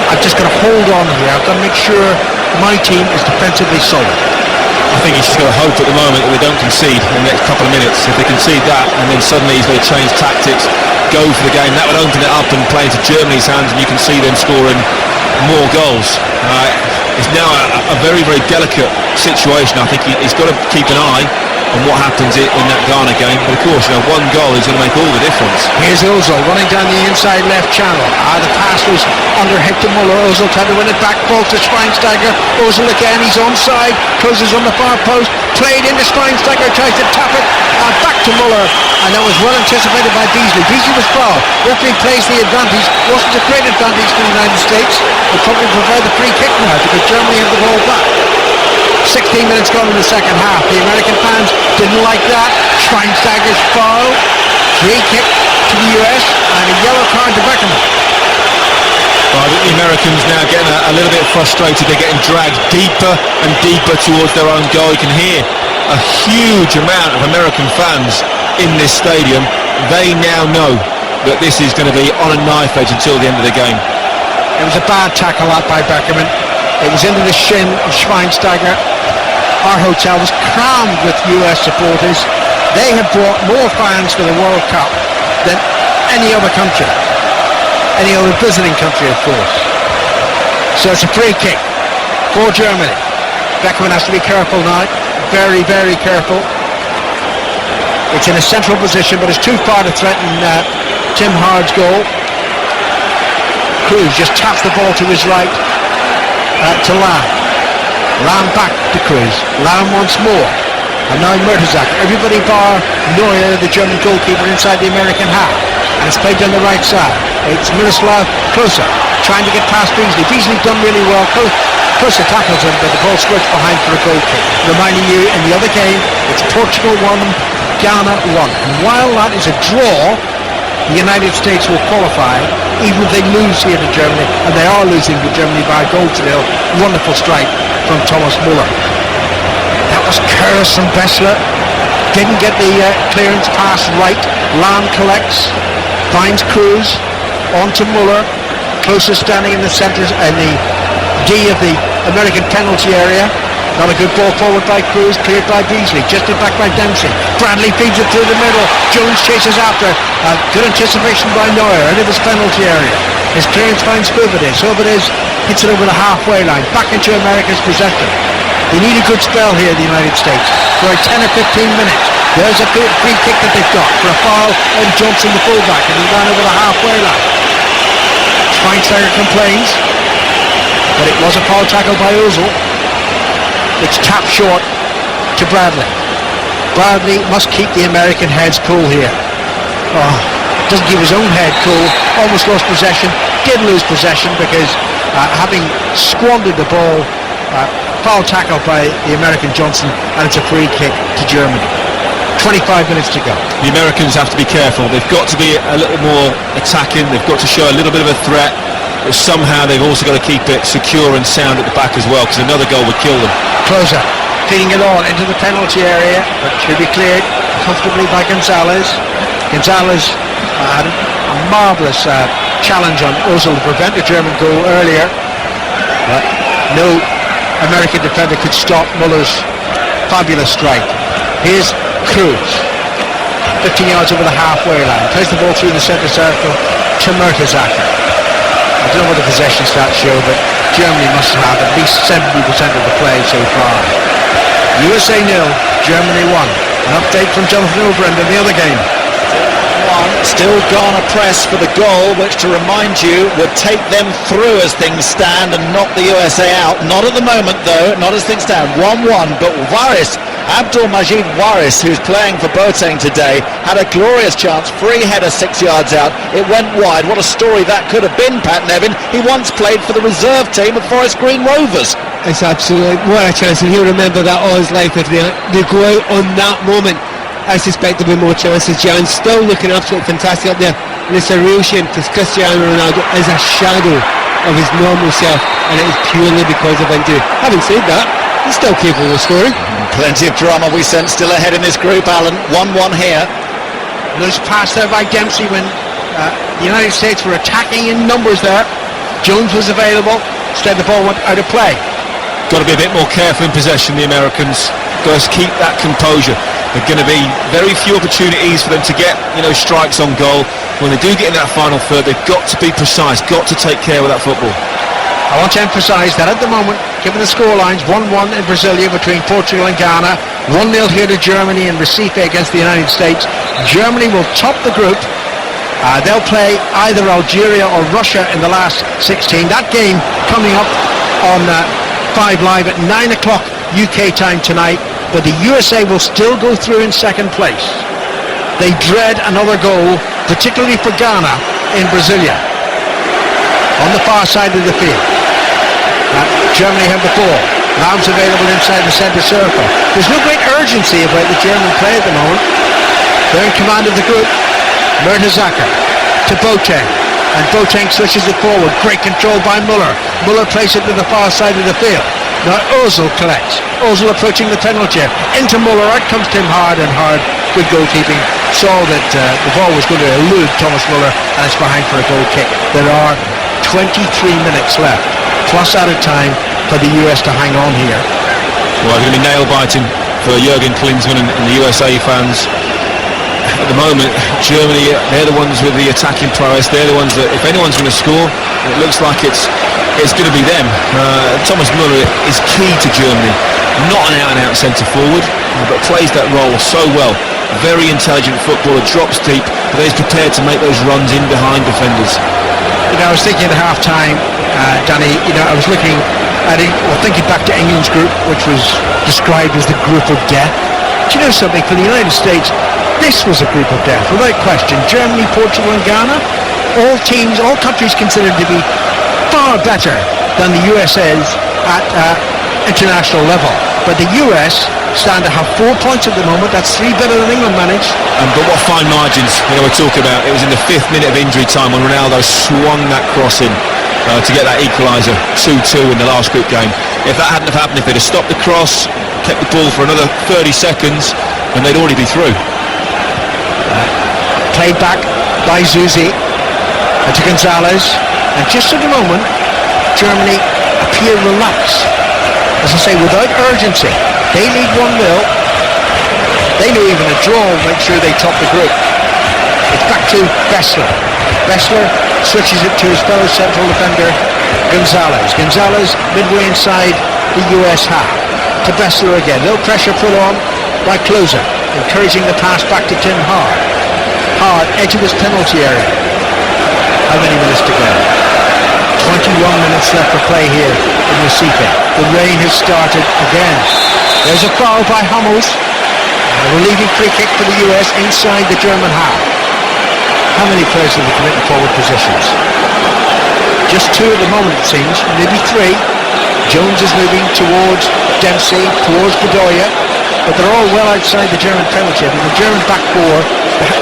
I've just got to hold on here. I've got to make sure my team is defensively solid. I think he's just got to hope at the moment that they don't concede in the next couple of minutes. If they concede that, and then suddenly he's going to change tactics, go for the game, that would open it up and play into Germany's hands, and you can see them scoring more goals. It's now a very, very delicate situation. I think he's got to keep an eye on what happens in that Ghana game. But of course, one goal is going to make all the difference. Here's Ozil running down the inside left channel. The pass was under Hector Muller. Ozil tried to win it back, falls to Schweinsteiger. Ozil again, he's onside, closes on the far post, played into Schweinsteiger, tries to tap it, back to Muller, and that was well anticipated by Beasley. Beasley was fouled. Referee plays the advantage. Wasn't a great advantage for the United States. They probably prefer the free kick now because Germany have the ball back. 16 minutes gone in the second half. The American fans didn't like that. Schweinsteiger's foul, free kick to the US, and a yellow card to Beckham. Well, I think the Americans now getting a little bit frustrated. They're getting dragged deeper and deeper towards their own goal. You can hear a huge amount of American fans in this stadium. They now know that this is going to be on a knife edge until the end of the game. It was a bad tackle out by Beckham. It was into the shin of Schweinsteiger. Our hotel was crammed with US supporters. They have brought more fans to the World Cup than any other country. Any other visiting country, of course. So it's a free kick for Germany. Beckham has to be careful now. Very, very careful. It's in a central position, but it's too far to threaten Tim Hard's goal. Cruz just taps the ball to his right to Lahm. Lahm back to Cruz. Lahm once more. And now Mertesacker. Everybody bar Neuer, the German goalkeeper, inside the American half. And it's played down the right side. It's Miroslav Klose trying to get past Beasley. Beasley done really well. Klose tackles him, but the ball squirts behind for a goal kick. Reminding you, in the other game, it's Portugal 1, Ghana 1. And while that is a draw, the United States will qualify, even if they lose here to Germany, and they are losing to Germany by a goal to nil. Wonderful strike from Thomas Muller. That was Kurz from Bessler. Didn't get the clearance pass right. Lahm collects, finds Cruz, on to Muller. Closest standing in the centre, in the D of the American penalty area. Not a good ball forward by Cruz, cleared by Beasley, just it back by Dempsey. Bradley feeds it through the middle. Jones chases after. Good anticipation by Neuer out of his penalty area. His clearance finds Hooverdes. Hooverdes hits it over the halfway line, back into America's possession. They need a good spell here, the United States, for 10 or 15 minutes. There's a free kick that they've got for a foul on Johnson, the fullback, and he ran over the halfway line. Schweinsteiger complains, but it was a foul tackle by Ozil. It's tapped short to Bradley. Bradley must keep the American heads cool here. Doesn't keep his own head cool. Almost lost possession. Did lose possession because having squandered the ball, foul tackle by the American Johnson, and it's a free kick to Germany. 25 minutes to go. The Americans have to be careful. They've got to be a little more attacking. They've got to show a little bit of a threat. But somehow they've also got to keep it secure and sound at the back as well, because another goal would kill them. Closer, feeding it on into the penalty area, but should be cleared comfortably by Gonzalez. Gonzalez had a marvellous challenge on Ozil to prevent the German goal earlier, but no American defender could stop Muller's fabulous strike. Here's Cruz, 15 yards over the halfway line, plays the ball through the centre circle to Mertesacker. I don't know what the possession stats show, but Germany must have at least 70% of the play so far. USA 0, Germany 1. An update from Jonathan Overend in the other game. Still Ghana press for the goal, which, to remind you, would take them through as things stand and knock the USA out. Not at the moment, though, not as things stand. 1-1, but Waris, Abdul-Majid Waris, who's playing for Boateng today, had a glorious chance, free header 6 yards out. It went wide. What a story that could have been, Pat Nevin. He once played for the reserve team of Forest Green Rovers. It's absolutely, what a chance, and he'll remember that all his life if they go out on that moment. I suspect there'll be more chances. Jan's still looking absolutely fantastic up there, and it's a real shame because Cristiano Ronaldo is a shadow of his normal self, and it is purely because of injury. Having said that, he's still capable of scoring. Plenty of drama we sense still ahead in this group, Alan. 1-1 here. Loose pass there by Dempsey when the United States were attacking in numbers there. Jones was available, instead the ball went out of play. Got to be a bit more careful in possession, the Americans. Got to keep that composure. There are going to be very few opportunities for them to get, strikes on goal. When they do get in that final third, they've got to be precise, got to take care with that football. I want to emphasise that at the moment, given the scorelines, 1-1 in Brasilia between Portugal and Ghana, 1-0 here to Germany in Recife against the United States. Germany will top the group. They'll play either Algeria or Russia in the last 16. That game coming up on 5 Live at 9 o'clock UK time tonight, but the USA will still go through in second place. They dread another goal, particularly for Ghana in Brasilia. On the far side of the field, Germany have the ball. Lam's available inside the centre circle. There's no great urgency about the German play at the moment. They're in command of the group. Mertesacker to Boateng, and Boateng switches it forward. Great control by Muller. Muller plays it to the far side of the field. Now Ozil collects. Ozil approaching the penalty area. Into Muller. Out comes Tim hard. Good goalkeeping. Saw that the ball was going to elude Thomas Muller, and it's behind for a goal kick. There are 23 minutes left, plus added time for the US to hang on here. Well, it's going to be nail-biting for Jurgen Klinsmann and the USA fans. At the moment, Germany, they're the ones with the attacking prowess. They're the ones that, if anyone's going to score, it looks like it's going to be them. Thomas Muller is key to Germany. Not an out-and-out centre-forward, but plays that role so well. Very intelligent footballer, drops deep, but is prepared to make those runs in behind defenders. I was thinking at half-time, Danny, I was looking at it, thinking back to England's group, which was described as the group of death. Do you know something? For the United States, this was a group of death, without question. Germany, Portugal and Ghana, all countries considered to be far better than the USA's at international level. But the US stand to have 4 points at the moment. That's 3 better than England managed. But what fine margins we're talking about. It was in the 5th minute of injury time when Ronaldo swung that cross in to get that equaliser, 2-2 in the last group game. If that hadn't have happened, if they'd have stopped the cross, kept the ball for another 30 seconds, then they'd already be through. Played back by Zuzi to Gonzalez, and just at the moment Germany appear relaxed, as I say, without urgency. They lead 1-0. They know even a draw will make sure they top the group. It's back to Bessler. Bessler switches it to his fellow central defender Gonzalez. Gonzalez midway inside the US half to Bessler again. Little pressure put on by Klose, encouraging the pass back to Tim Hard. Hard, edge of his penalty area. How many minutes to go? 21 minutes left for play here in Recife. The rain has started again. There's a foul by Hummels. A relieving free kick for the US inside the German half. How many players have they commit in forward positions? Just 2 at the moment, it seems, maybe 3. Jones is moving towards Dempsey, towards Bedoya, but they're all well outside the German penalty area. The German back 4,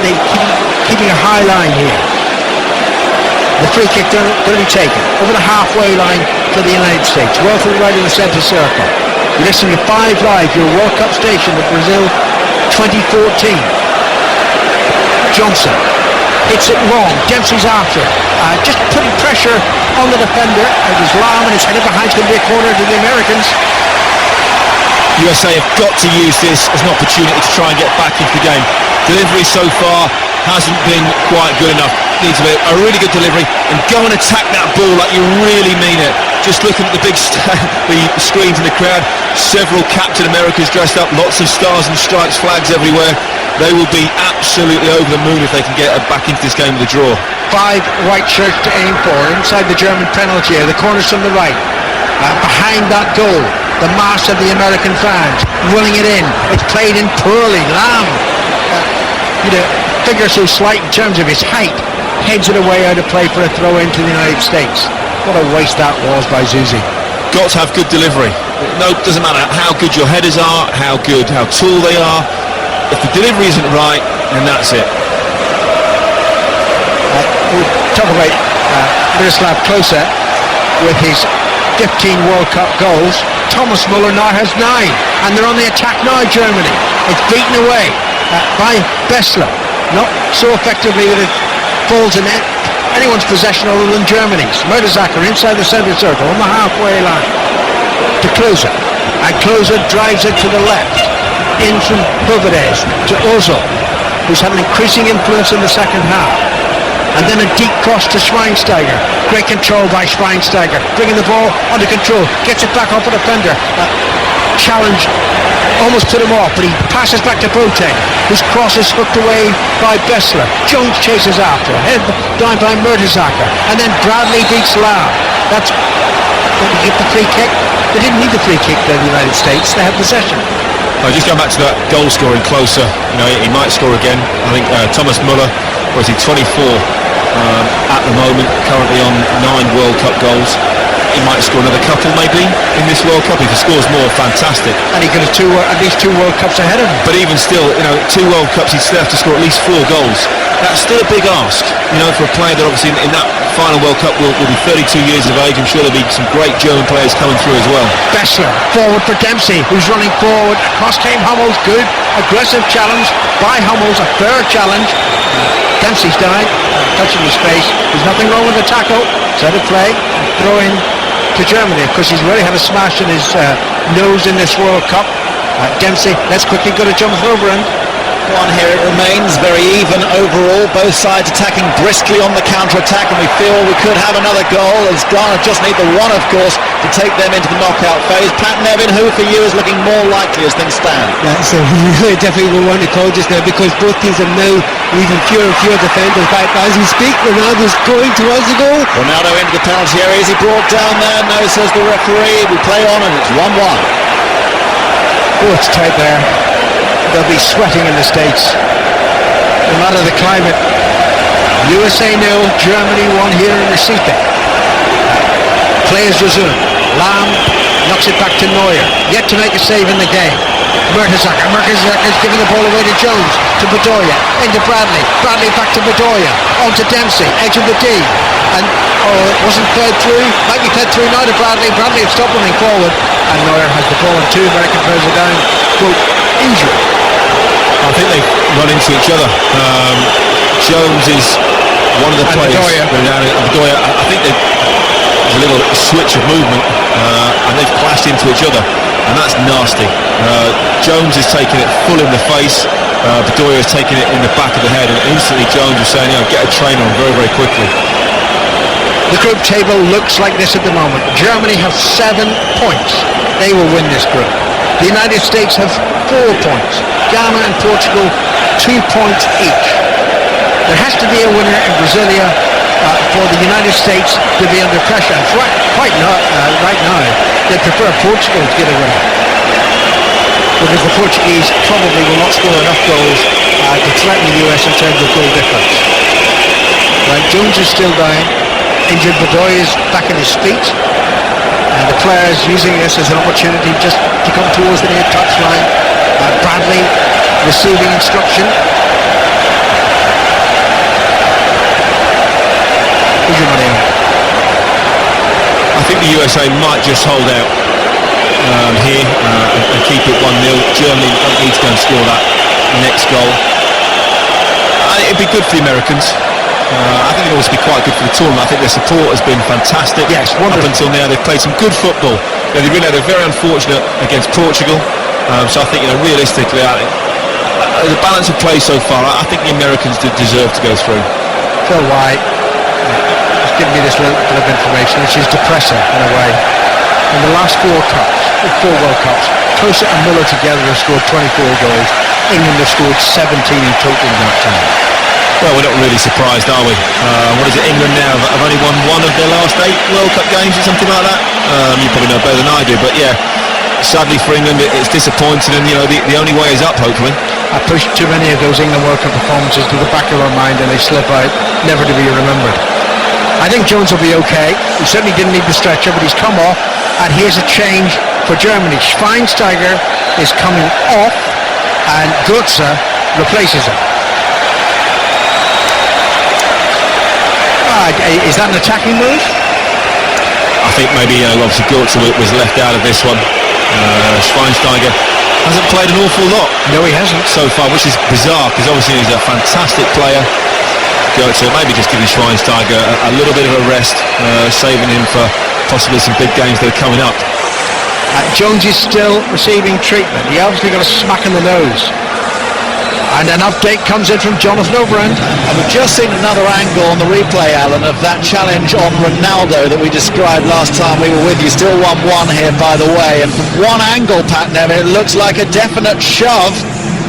they're keeping a high line here. The free kick going to be taken over the halfway line for the United States. Well to the right of the centre circle. You're listening to 5 Live, your World Cup station with Brazil 2014. Johnson hits it long. Dempsey's after it. Just putting pressure on the defender. It was Lam, and it's headed behind. It's going to be a corner to the Americans. USA have got to use this as an opportunity to try and get back into the game. Delivery so far hasn't been quite good enough. Needs a really good delivery and go and attack that ball like you really mean it. Just looking at the big the screens in the crowd, several Captain Americas dressed up, lots of stars and stripes, flags everywhere. They will be absolutely over the moon if they can get back into this game with a draw. 5 white shirts to aim for inside the German penalty area. The corners from the right. Behind that goal, the mass of the American fans willing it in. It's played in poorly. Lam, figure so slight in terms of his height, heads it away out of play for a throw into the United States. What a waste that was by Zuzi. Got to have good delivery. No, doesn't matter how good your headers are, how tall they are. If the delivery isn't right, then that's it. We'll talk about Miroslav Klose. with his 15 World Cup goals. Thomas Müller now has 9, and they're on the attack now, Germany. It's beaten away by Bessler, not so effectively that it falls in anyone's possession other than Germany's. Mertesacker inside the centre circle on the halfway line to Klose, and Klose drives it to the left in from Hövedes to Ozil, who's had an increasing influence in the second half. And then a deep cross to Schweinsteiger. Great control by Schweinsteiger, bringing the ball under control, gets it back off a defender. Challenge almost put him off, but he passes back to Boateng, whose cross is hooked away by Bessler. Jones chases after, head down by Mertesacker, and then Bradley beats Lau. That's when they get the free kick. They didn't need the free kick there in the United States. They had possession. Just going back to that goal scoring closer, he might score again. I think Thomas Müller, was he 24 at the moment, currently on 9 World Cup goals. He might score another couple maybe in this World Cup. If he scores more, fantastic. And he could have at least 2 World Cups ahead of him. But even still, 2 World Cups, he'd still have to score at least 4 goals. That's still a big ask, for a player that obviously in that final World Cup will be 32 years of age. I'm sure there'll be some great German players coming through as well. Bessler forward for Dempsey, who's running forward. Across came Hummels, good aggressive challenge by Hummels, a fair challenge. Dempsey's died, touching his face. There's nothing wrong with the tackle. Set of play, throw in to Germany, because he's already had a smash in his nose in this World Cup. Dempsey, let's quickly go to Jonathan Overend. One here it remains, very even overall, both sides attacking briskly on the counter-attack, and we feel we could have another goal, as Ghana just need the one, of course, to take them into the knockout phase. Pat Nevin, who for you is looking more likely as things stand? That's a really difficult one to call just now, because both teams are now leaving fewer and fewer defenders back. But as we speak, Ronaldo's going towards the goal. Ronaldo into the penalty area. Is he brought down there? No, says the referee. We play on, and it's 1-1. Oh, it's tight there. They'll be sweating in the States, no matter the climate. USA 0, Germany 1 here in Recife. Play is resumed. Lahm knocks it back to Neuer, yet to make a save in the game. Mertesacker's giving the ball away to Jones, to Bedoya, into Bradley back to Bedoya, on to Dempsey, edge of the D, and it wasn't fed through, might be fed through now to Bradley had stopped running forward, and Neuer has the ball, and 2 American players are down, quote, injured. I think they've run into each other. Jones is one of the players. Bedoya, I think there's a little switch of movement, and they've clashed into each other, and that's nasty. Jones is taking it full in the face. Bedoya is taking it in the back of the head, and instantly Jones was saying, get a trainer on very, very quickly. The group table looks like this at the moment. Germany have 7 points. They will win this group. The United States have 4 points. Ghana and Portugal 2 points each. There has to be a winner in Brasilia for the United States to be under pressure. And right now, they prefer Portugal to get a winner, because the Portuguese probably will not score enough goals to threaten the US in terms of goal difference. Right, Jones is still down. Injured Bedoya is back on his feet. And the players using this as an opportunity just to come towards the near touchline. Bradley receiving instruction. Who's your money on? I think the USA might just hold out here and keep it 1-0. Germany don't need to go and score that next goal. It'd be good for the Americans. I think it'll also be quite good for the tournament. I think their support has been fantastic. Yes, up until now. They've played some good football. They're very unfortunate against Portugal. So I think, realistically, the balance of play so far, I think the Americans deserve to go through. Phil White has given me this little bit of information, which is depressing in a way. In the last 4 World Cups, Klose and Müller together have scored 24 goals. England have scored 17 in total in that time. Well, we're not really surprised, are we? What is it, England now have only won 1 of their last 8 World Cup games or something like that? You probably know better than I do, but yeah, sadly for England it's disappointing, and the only way is up, hopefully. I pushed too many of those England World Cup performances to the back of our mind, and they slip out, never to be remembered. I think Jones will be okay. He certainly didn't need the stretcher, but he's come off, and here's a change for Germany. Schweinsteiger is coming off, and Götze replaces him. I Is that an attacking move? think maybe obviously Götze was left out of this one. Schweinsteiger hasn't played an awful lot. No, he hasn't. So far, which is bizarre because obviously he's a fantastic player. Götze maybe just giving Schweinsteiger a little bit of a rest, saving him for possibly some big games that are coming up. Jones is still receiving treatment. He obviously got a smack in the nose. And an update comes in from Jonathan Overend. And we've just seen another angle on the replay, Alan, of that challenge on Ronaldo that we described last time we were with you. Still 1-1 here, by the way. And from one angle, Pat Nevin, it looks like a definite shove.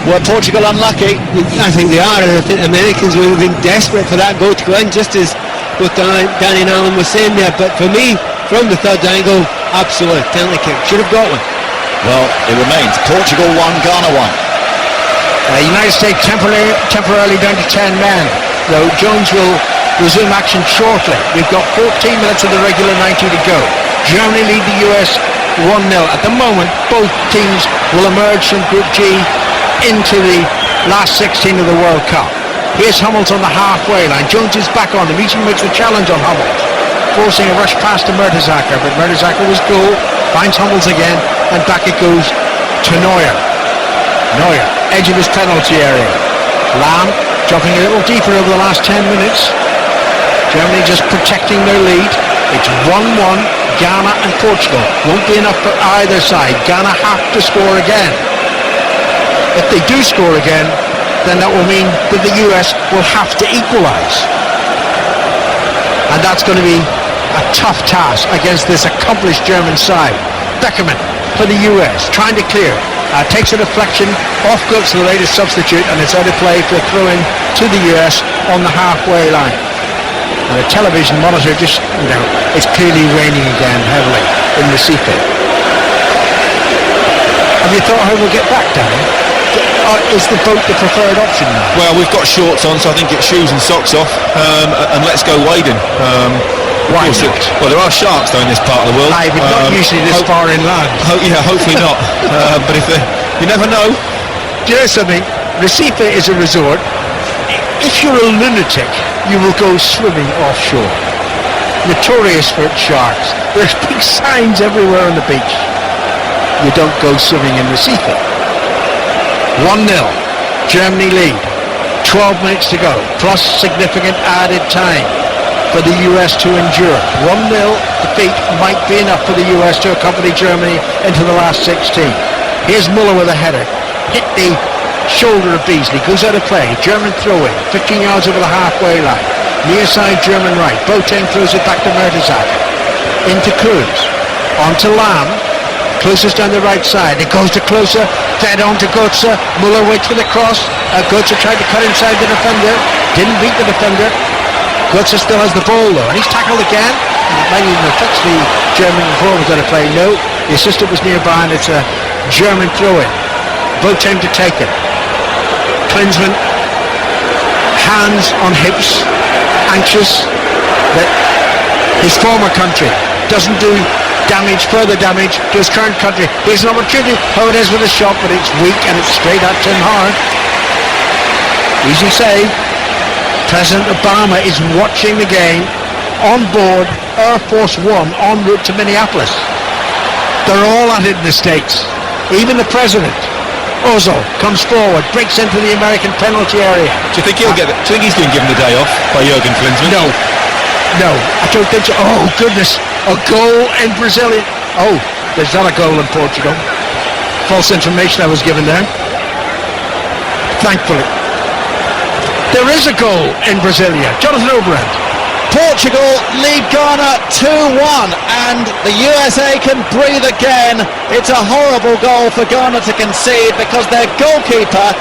Were Portugal unlucky? I think they are, and I think the Americans would have been desperate for that goal to go in, just as both Danny and Alan were saying there. But for me, from the third angle, absolutely penalty kick. Should have got one. Well, it remains Portugal 1, Ghana 1. United States temporarily down to 10 men, though Jones will resume action shortly. We've got 14 minutes of the regular 90 to go. Germany lead the US 1-0. At the moment, both teams will emerge from Group G into the last 16 of the World Cup. Here's Hummels on the halfway line. Jones is back on him. He makes the challenge on Hummels, forcing a rush past to Mertesacker, but Mertesacker was cool, finds Hummels again, and back it goes to Neuer. Neuer, edge of his penalty area. Lahm jumping a little deeper over the last 10 minutes. Germany just protecting their lead. It's 1-1, Ghana and Portugal. Won't be enough for either side. Ghana have to score again. If they do score again, then that will mean that the US will have to equalise. And that's going to be a tough task against this accomplished German side. Beckerman for the US, trying to clear. Takes a deflection off Götze, the latest substitute, and it's out of play for a throw-in to the US on the halfway line. And the television monitor just, it's clearly raining again heavily in Recife. Have you thought how we'll get back, Danny? Is the boat the preferred option now? Well, we've got shorts on, so I think it's shoes and socks off, and let's go wading. Why not? Well, there are sharks though in this part of the world. Aye, but not usually this far inland. Hopefully not. But you never know. Do you know something? Recife is a resort. If you're a lunatic, you will go swimming offshore. Notorious for its sharks. There's big signs everywhere on the beach. You don't go swimming in Recife. 1-0. Germany lead. 12 minutes to go, plus significant added time for the US to endure. 1-0 defeat might be enough for the US to accompany Germany into the last 16. Here's Muller with a header. Hit the shoulder of Beasley. Goes out of play. German throw-in. 15 yards over the halfway line. Near side German right. Boateng throws it back to Mertesacker. Into Cruz. On to Lahm. Closest down the right side. It goes to Klose. Fed on to Götze. Muller waits for the cross. Götze tried to cut inside the defender. Didn't beat the defender. Götze still has the ball though, and he's tackled again. It might even affect the German forwards that are playing. No, the assistant was nearby, and it's a German throw-in. Boateng to take it. Klinsmann, hands on hips, anxious that his former country doesn't do further damage to his current country. Here's an opportunity. How it is with a shot, but it's weak and it's straight at Tim Howard. Easy save. President Obama is watching the game on board Air Force One en route to Minneapolis. They're all at it in the States. Even the president. Ozil comes forward, breaks into the American penalty area. Do you think he'll get it? Do you think he's been given the day off by Jurgen Klinsmann? No, I don't think so. Oh goodness, a goal in Brazil. Oh, there's not a goal in Portugal. False information I was given there. Thankfully. There is a goal in Brasilia. Jonathan Overend. Portugal lead Ghana 2-1 and the USA can breathe again. It's a horrible goal for Ghana to concede because their goalkeeper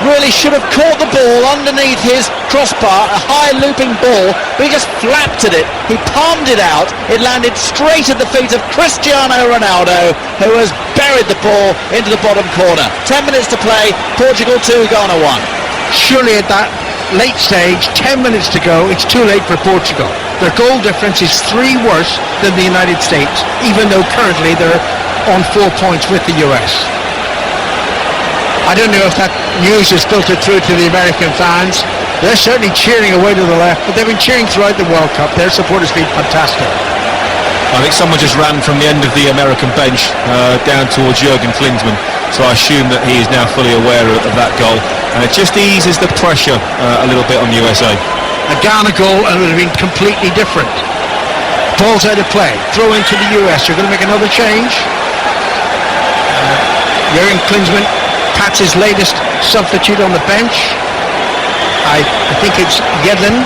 really should have caught the ball underneath his crossbar, a high looping ball, but he just flapped at it. He palmed it out. It landed straight at the feet of Cristiano Ronaldo, who has buried the ball into the bottom corner. 10 minutes to play, Portugal 2, Ghana 1. Surely at that late stage, 10 minutes to go, it's too late for Portugal. Their goal difference is 3 worse than the United States, even though currently they're on 4 points with the US. I don't know if that news is filtered through to the American fans. They're certainly cheering away to the left, but they've been cheering throughout the World Cup. Their support has been fantastic. I think someone just ran from the end of the American bench down towards Jurgen Klinsmann, so I assume that he is now fully aware of that goal, and it just eases the pressure a little bit on the USA. A Ghana goal and it would have been completely different. Ball's out of play, throw into the US. You're going to make another change. Jurgen Klinsmann, Pat's his latest substitute on the bench. I think it's Yedlin,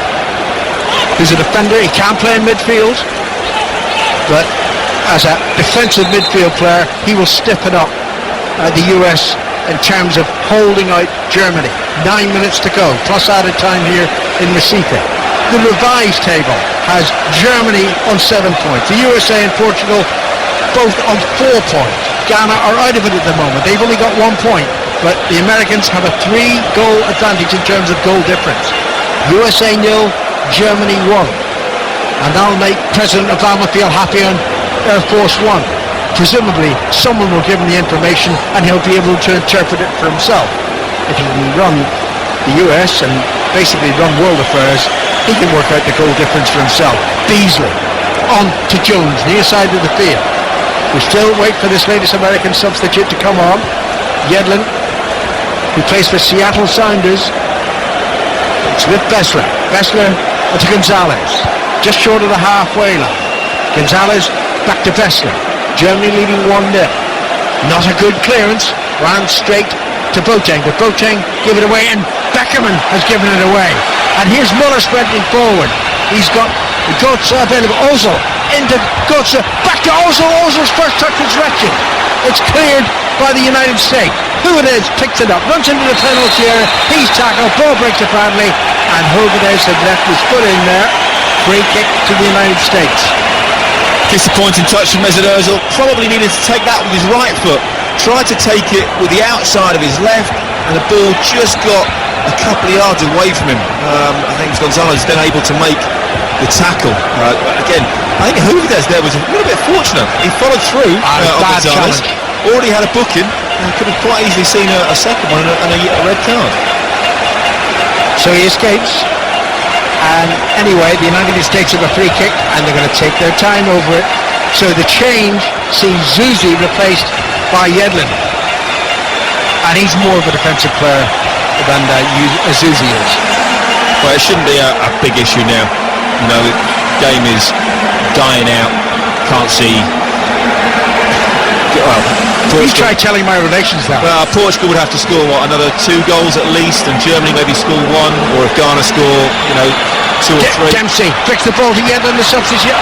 who's a defender. He can't play in midfield, but as a defensive midfield player, he will stiffen up the US in terms of holding out Germany. 9 minutes to go, plus added time here in Recife. The revised table has Germany on 7 points, the USA and Portugal both on 4 points. Ghana are out of it at the moment. They've only got 1 point, but the Americans have a 3-goal advantage in terms of goal difference. USA 0, Germany 1. And that'll make President Obama feel happy on Air Force One. Presumably, someone will give him the information and he'll be able to interpret it for himself. If he can run the US and basically run world affairs, he can work out the goal difference for himself. Beasley on to Jones, near side of the field. We still wait for this latest American substitute to come on. Yedlin, who plays for Seattle Sounders. It's with Bessler. Bessler to Gonzalez, just short of the halfway line. Gonzalez back to Bessler. Germany leading 1-0. Not a good clearance. Ran straight to Boateng, but Boateng gave it away, and Beckerman has given it away. And here's Muller sprinting forward. He's got Götze available. Ozil into Götze, back to Ozil. Ozil's first touch was wretched. It's cleared by the United States. Who it is picks it up, runs into the penalty area. He's tackled, ball breaks to Bradley, and Hovedez had left his foot in there. Free kick to the United States. Disappointing touch from Mesut Ozil. Probably needed to take that with his right foot. Tried to take it with the outside of his left, and the ball just got a couple of yards away from him. I think Gonzalez then able to make the tackle. Again, I think Hovedez there was a little bit fortunate. He followed through on Gonzalez. Already had a booking, and could have quite easily seen a second one and a red card. So he escapes. And anyway, the United States have a free kick, and they're going to take their time over it. So the change sees Zuzi replaced by Yedlin, and he's more of a defensive player than Zuzi is. Well, it shouldn't be a big issue now. You know, the game is dying out. Can't see. Well, you try telling my relations that. Portugal would have to score another 2 goals at least, and Germany maybe score 1, or if Ghana score, 2 or 3. Dempsey flicks the ball together, and the substitute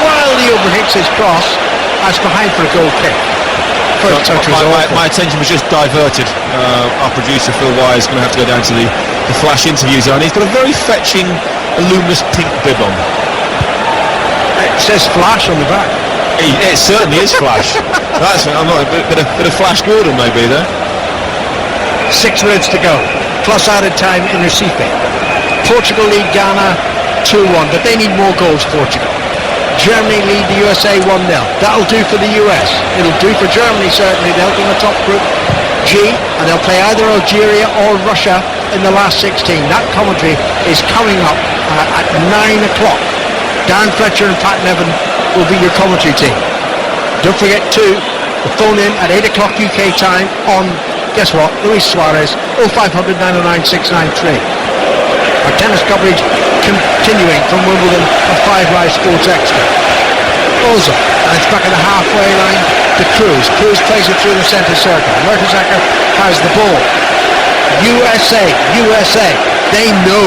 wildly overhits his cross. That's behind for a goal kick. My attention was just diverted. Our producer Phil Wire is going to have to go down to the flash interview zone. He's got a very fetching, luminous pink bib on. It says Flash on the back. It certainly is Flash. I'm not a bit of Flash Gordon maybe there. 6 minutes to go, plus added time in Recife. Portugal lead Ghana 2-1, but they need more goals, Portugal. Germany lead the USA 1-0. That'll do for the US. It'll do for Germany, certainly. They'll be in the top group G, and they'll play either Algeria or Russia in the last 16. That commentary is coming up at 9 o'clock. Dan Fletcher and Pat Nevin will be your commentary team. Don't forget to phone in at 8 o'clock UK time on, guess what, Luis Suarez, 0500 909 693. Our tennis coverage continuing from Wimbledon on 5 Live Sports Extra. Ozil, and it's back at the halfway line to Cruz. Cruz plays it through the centre circle. Mertesacker has the ball. USA, they know,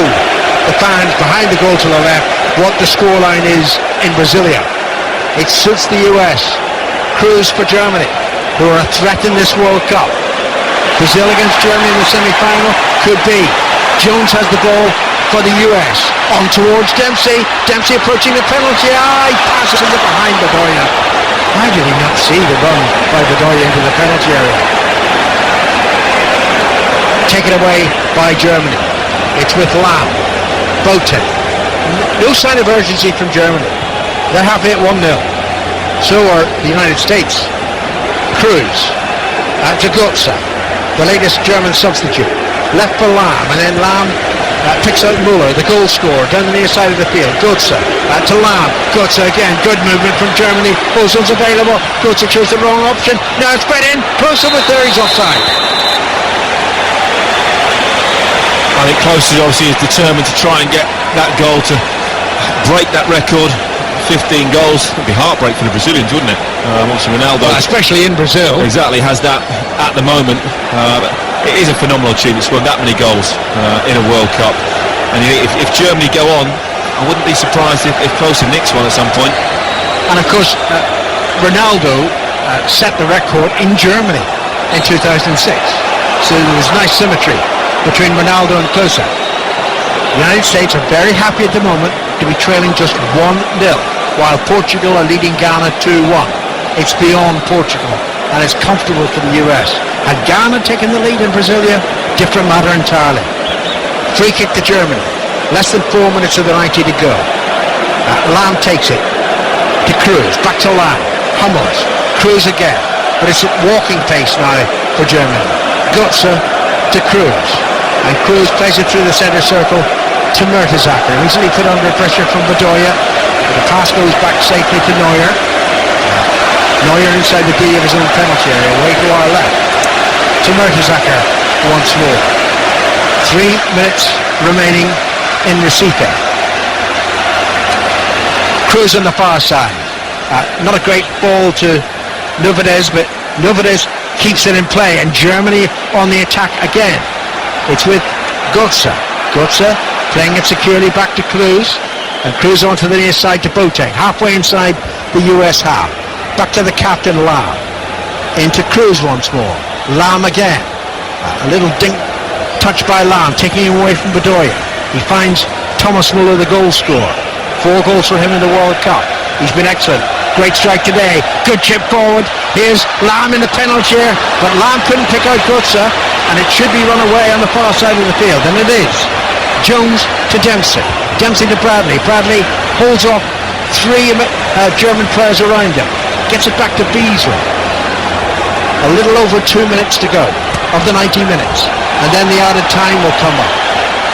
the fans behind the goal to the left, what the scoreline is in Brasilia. It suits the US. Cruz for Germany, who are a threat in this World Cup. Brazil against Germany in the semi-final? Could be. Jones has the ball for the US. On towards Dempsey. Dempsey approaching the penalty. He passes it behind Bedoya. Why did he not see the run by Bedoya into the penalty area? Taken away by Germany. It's with Lam. Boateng. No sign of urgency from Germany. They're halfway at 1-0. So are the United States. Cruz. To Götze, the latest German substitute. Left for Lam, and then Lam picks out Muller, the goal scorer, down the near side of the field. Götze to Lahm. Götze again, good movement from Germany. Ozil's available. Götze chose the wrong option. Now it's fed in. Klose with there, he's offside. I think Klose obviously is determined to try and get that goal to break that record. 15 goals. It'd be heartbreak for the Brazilians, wouldn't it? Obviously Ronaldo, especially in Brazil, exactly, has that at the moment. But it is a phenomenal achievement, scored that many goals in a World Cup. And if Germany go on, I wouldn't be surprised if Klose nicks one at some point. And of course, Ronaldo set the record in Germany in 2006. So there was nice symmetry between Ronaldo and Klose. The United States are very happy at the moment to be trailing just 1-0, while Portugal are leading Ghana 2-1. It's beyond Portugal, and it's comfortable for the US. Had Ghana taken the lead in Brasilia, different matter entirely. Free kick to Germany. Less than 4 minutes of the 90 to go. Lahm takes it to Cruz. Back to Lahm. Hummels. Cruz again. But it's at walking pace now for Germany. Götze to Cruz. And Cruz plays it through the centre circle to Mertesacker. Easily put under pressure from Bedoya. The pass goes back safely to Neuer. Neuer inside the D of his own penalty area. Way to our left. To Mertesacker once more. 3 minutes remaining in Recife. Cruz on the far side. Not a great ball to Novedez, but Novedez keeps it in play, and Germany on the attack again. It's with Götze. Götze playing it securely back to Cruz, and Cruz onto the near side to Boateng, halfway inside the US half. Back to the captain Lahm. Into Cruz once more. Lahm again. A little dink touch by Lahm, taking him away from Bedoya. He finds Thomas Muller, the goal scorer. 4 goals for him in the World Cup. He's been excellent. Great strike today. Good chip forward. Here's Lahm in the penalty area, but Lahm couldn't pick out Götze, and it should be run away on the far side of the field, and it is. Jones to Dempsey. Dempsey to Bradley. Bradley holds off 3 German players around him. Gets it back to Beasley. A little over 2 minutes to go of the 90 minutes, and then the added time will come up.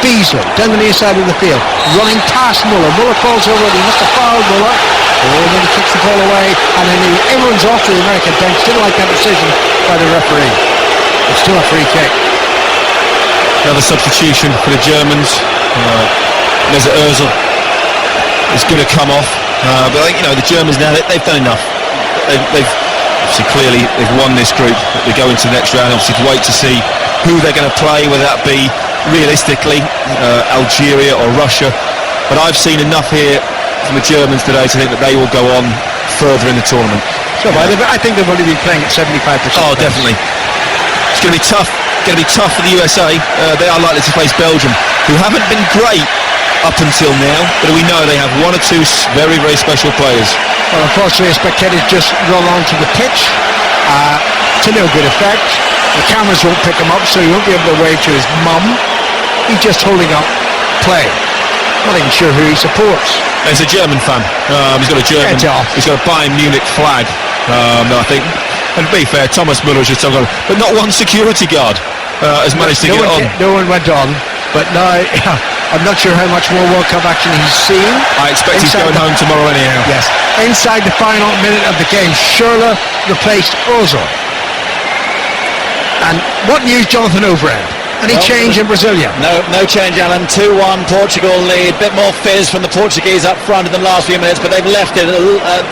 Beasley down the near side of the field, running past Muller. Muller falls over, he must have fouled Muller. Oh, then he kicks the ball away, and then everyone's off to the American bench. Didn't like that decision by the referee. It's still a free kick. Another substitution for the Germans. Mesut Ozil is going to come off, but the Germans now they've done enough. They've obviously clearly they've won this group. They go into the next round. Obviously, to wait to see who they're going to play, whether that be realistically Algeria or Russia. But I've seen enough here from the Germans today to think that they will go on further in the tournament. So I think they've only been playing at 75%. Oh, definitely. It's going to be tough. Going to be tough for the USA. They are likely to face Belgium, who haven't been great up until now, but we know they have 1 or 2 very, very special players. Well, unfortunately, the spectators just roll onto the pitch to no good effect. The cameras won't pick him up, so he won't be able to wave to his mum. He's just holding up play. Not even sure who he supports. He's a German fan. He's got a German. He's got a Bayern Munich flag. I think. And to be fair, Thomas Muller just on, but not one security guard has managed to get on. No one went on. But now, I'm not sure how much more World Cup action he's seen. I expect he's going home tomorrow anyhow. Yes. Inside the final minute of the game, Schürrle replaced Ozil. And what news, Jonathan Overend? Any change in Brasilia? No change, Alan. 2-1 Portugal lead. Bit more fizz from the Portuguese up front in the last few minutes, but they've left it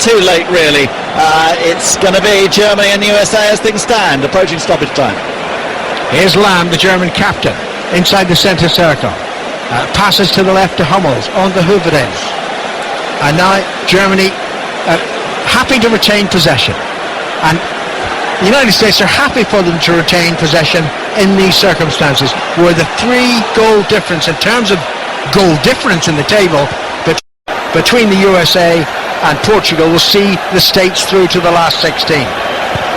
too late, really. It's going to be Germany and the USA as things stand, approaching stoppage time. Here's Lahm, the German captain, inside the centre circle. Passes to the left to Hummels, on to Huberens. And now Germany happy to retain possession. And the United States are happy for them to retain possession in these circumstances, where the 3-goal difference in terms of goal difference in the table between the USA and Portugal will see the States through to the last 16.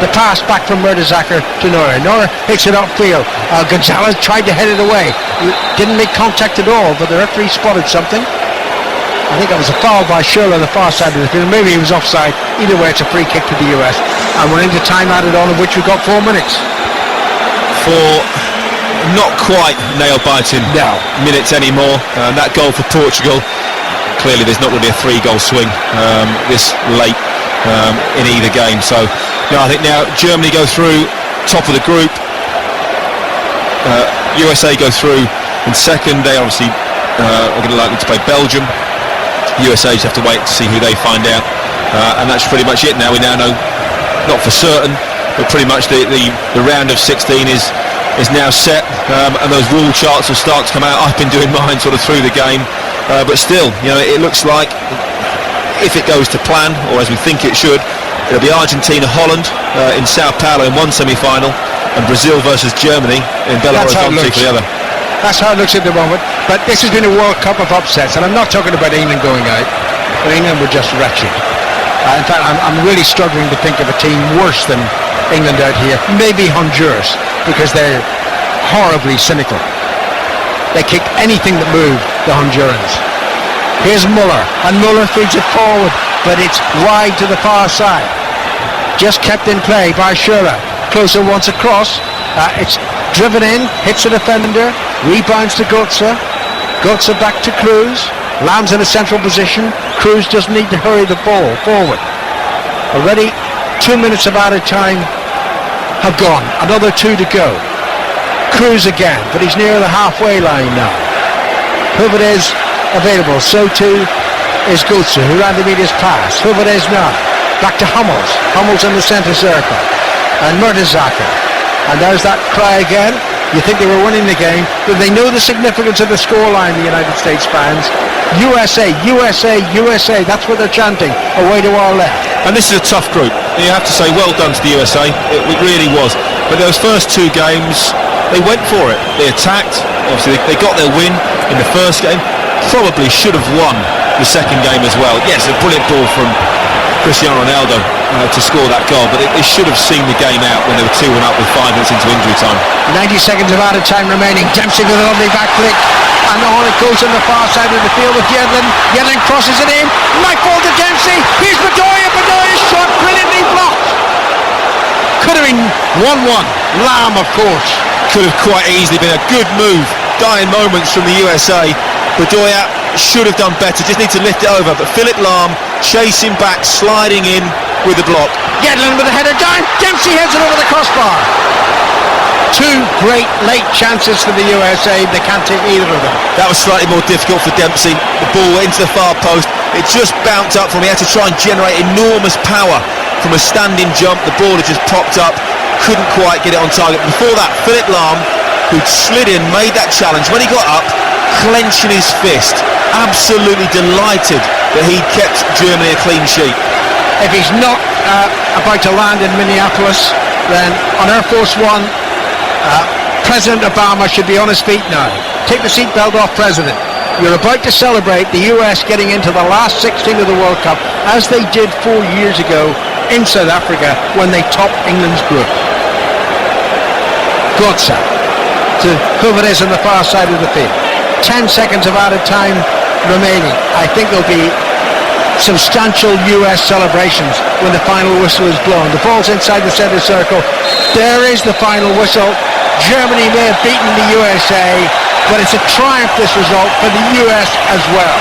The pass back from Mertesacker to Neuer. Neuer hits it upfield. Gonzalez tried to head it away. Didn't make contact at all, but the referee spotted something. I think that was a foul by Schürrle on the far side of the field. Maybe he was offside. Either way, it's a free kick to the US. And we're into time added on, of which we've got 4 minutes. For not quite nail-biting minutes anymore. That goal for Portugal, clearly there's not going to be a 3-goal swing this late in either game. So no, I think now Germany go through top of the group, USA go through in second. They obviously are going to likely to play Belgium. USA just have to wait to see who they find out, and that's pretty much it now. We now know, not for certain, but pretty much the round of 16 is now set, and those rule charts will start to come out. I've been doing mine sort of through the game, but still, it looks like, if it goes to plan, or as we think it should, it'll be Argentina-Holland in Sao Paulo in one semi-final, and Brazil versus Germany in Belo Horizonte for the other. That's how it looks at the moment. But this has been a World Cup of upsets, and I'm not talking about England going out, but England were just wretched. In fact, I'm really struggling to think of a team worse than England out here. Maybe Honduras, because they're horribly cynical. They kicked anything that moved, the Hondurans. Here's Muller, and Muller feeds it forward, but it's wide to the far side. Just kept in play by Schürrle. Klose wants a cross. It's driven in, hits a defender, rebounds to Götze. Götze back to Cruz. Lands in a central position. Cruz doesn't need to hurry the ball forward. Already 2 minutes of added time have gone. Another 2 to go. Cruz again, but he's near the halfway line now. Huberdes available. So too is Götze, who ran to meet his pass. Huberdes now. Back to Hummels. Hummels in the centre circle. And Mertesacker. And there's that cry again. You think they were winning the game, but they know the significance of the scoreline, the United States fans. USA, USA, USA, that's what they're chanting, away to our left. And this is a tough group. You have to say well done to the USA, it really was. But those first 2 games, they went for it. They attacked, obviously they got their win in the first game, probably should have won the second game as well. Yes, a brilliant ball from Cristiano Ronaldo to score that goal, but they should have seen the game out when they were 2-1 up with 5 minutes into injury time. 90 seconds of added time remaining. Dempsey with a lovely back flick, and on it goes on the far side of the field with Yedlin. Yedlin crosses it in. Might fall to Dempsey. Here's Bedoya. Bedoya's shot brilliantly blocked. Could have been 1-1. Lamb, of course. Could have quite easily been a good move. Dying moments from the USA. Bedoya should have done better, just need to lift it over, but Philip Lahm chasing back, sliding in with the block. Yedlin with a header down. Dempsey heads it over the crossbar. 2 great late chances for the USA. They can't take either of them. That was slightly more difficult for Dempsey. The ball into the far post. It just bounced up from him. He had to try and generate enormous power from a standing jump. The ball had just popped up. Couldn't quite get it on target. Before that, Philip Lahm, who'd slid in, made that challenge. When he got up, clenching his fist, absolutely delighted that he'd kept Germany a clean sheet. If he's not about to land in Minneapolis, then on Air Force One, President Obama should be on his feet now. Take the seatbelt off, President. You're about to celebrate the US getting into the last 16 of the World Cup, as they did 4 years ago in South Africa when they topped England's group. Götze to Huberdes on the far side of the field. 10 seconds of added time remaining. I think there'll be substantial US celebrations when the final whistle is blown. The ball's inside the centre circle. There is the final whistle. Germany may have beaten the USA, but it's a triumph, this result, for the US as well.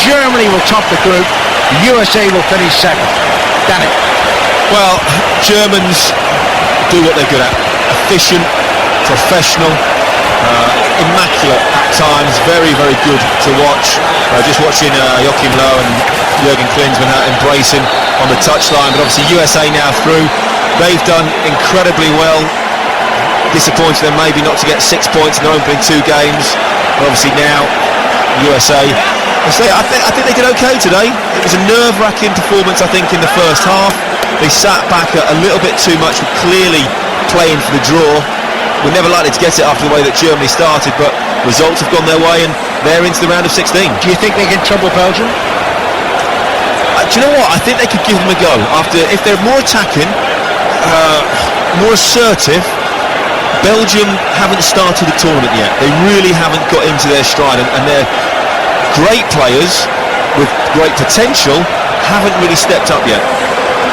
Germany will top the group. The USA will finish second. Danny. Well, Germans do what they're good at. Efficient, professional, immaculate at times, very, very good to watch. Just watching Joachim Löw and Jurgen Klinsmann embracing on the touchline, but obviously USA now through. They've done incredibly well. Disappointed them maybe not to get 6 points in their opening 2 games, but obviously now USA, I think they did okay today. It was a nerve-wracking performance, I think, in the first half. They sat back a little bit too much, were clearly playing for the draw. We're never likely to get it after the way that Germany started, but results have gone their way and they're into the round of 16. Do you think they can trouble Belgium? Do you know what? I think they could give them a go. If they're more attacking, more assertive. Belgium haven't started the tournament yet. They really haven't got into their stride, and they're great players with great potential, haven't really stepped up yet.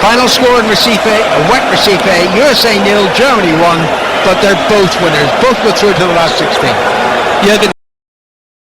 Final score in Recife, a wet Recife, USA 0, Germany 1. but they're both winners. Both go through to the last 16. Jürgen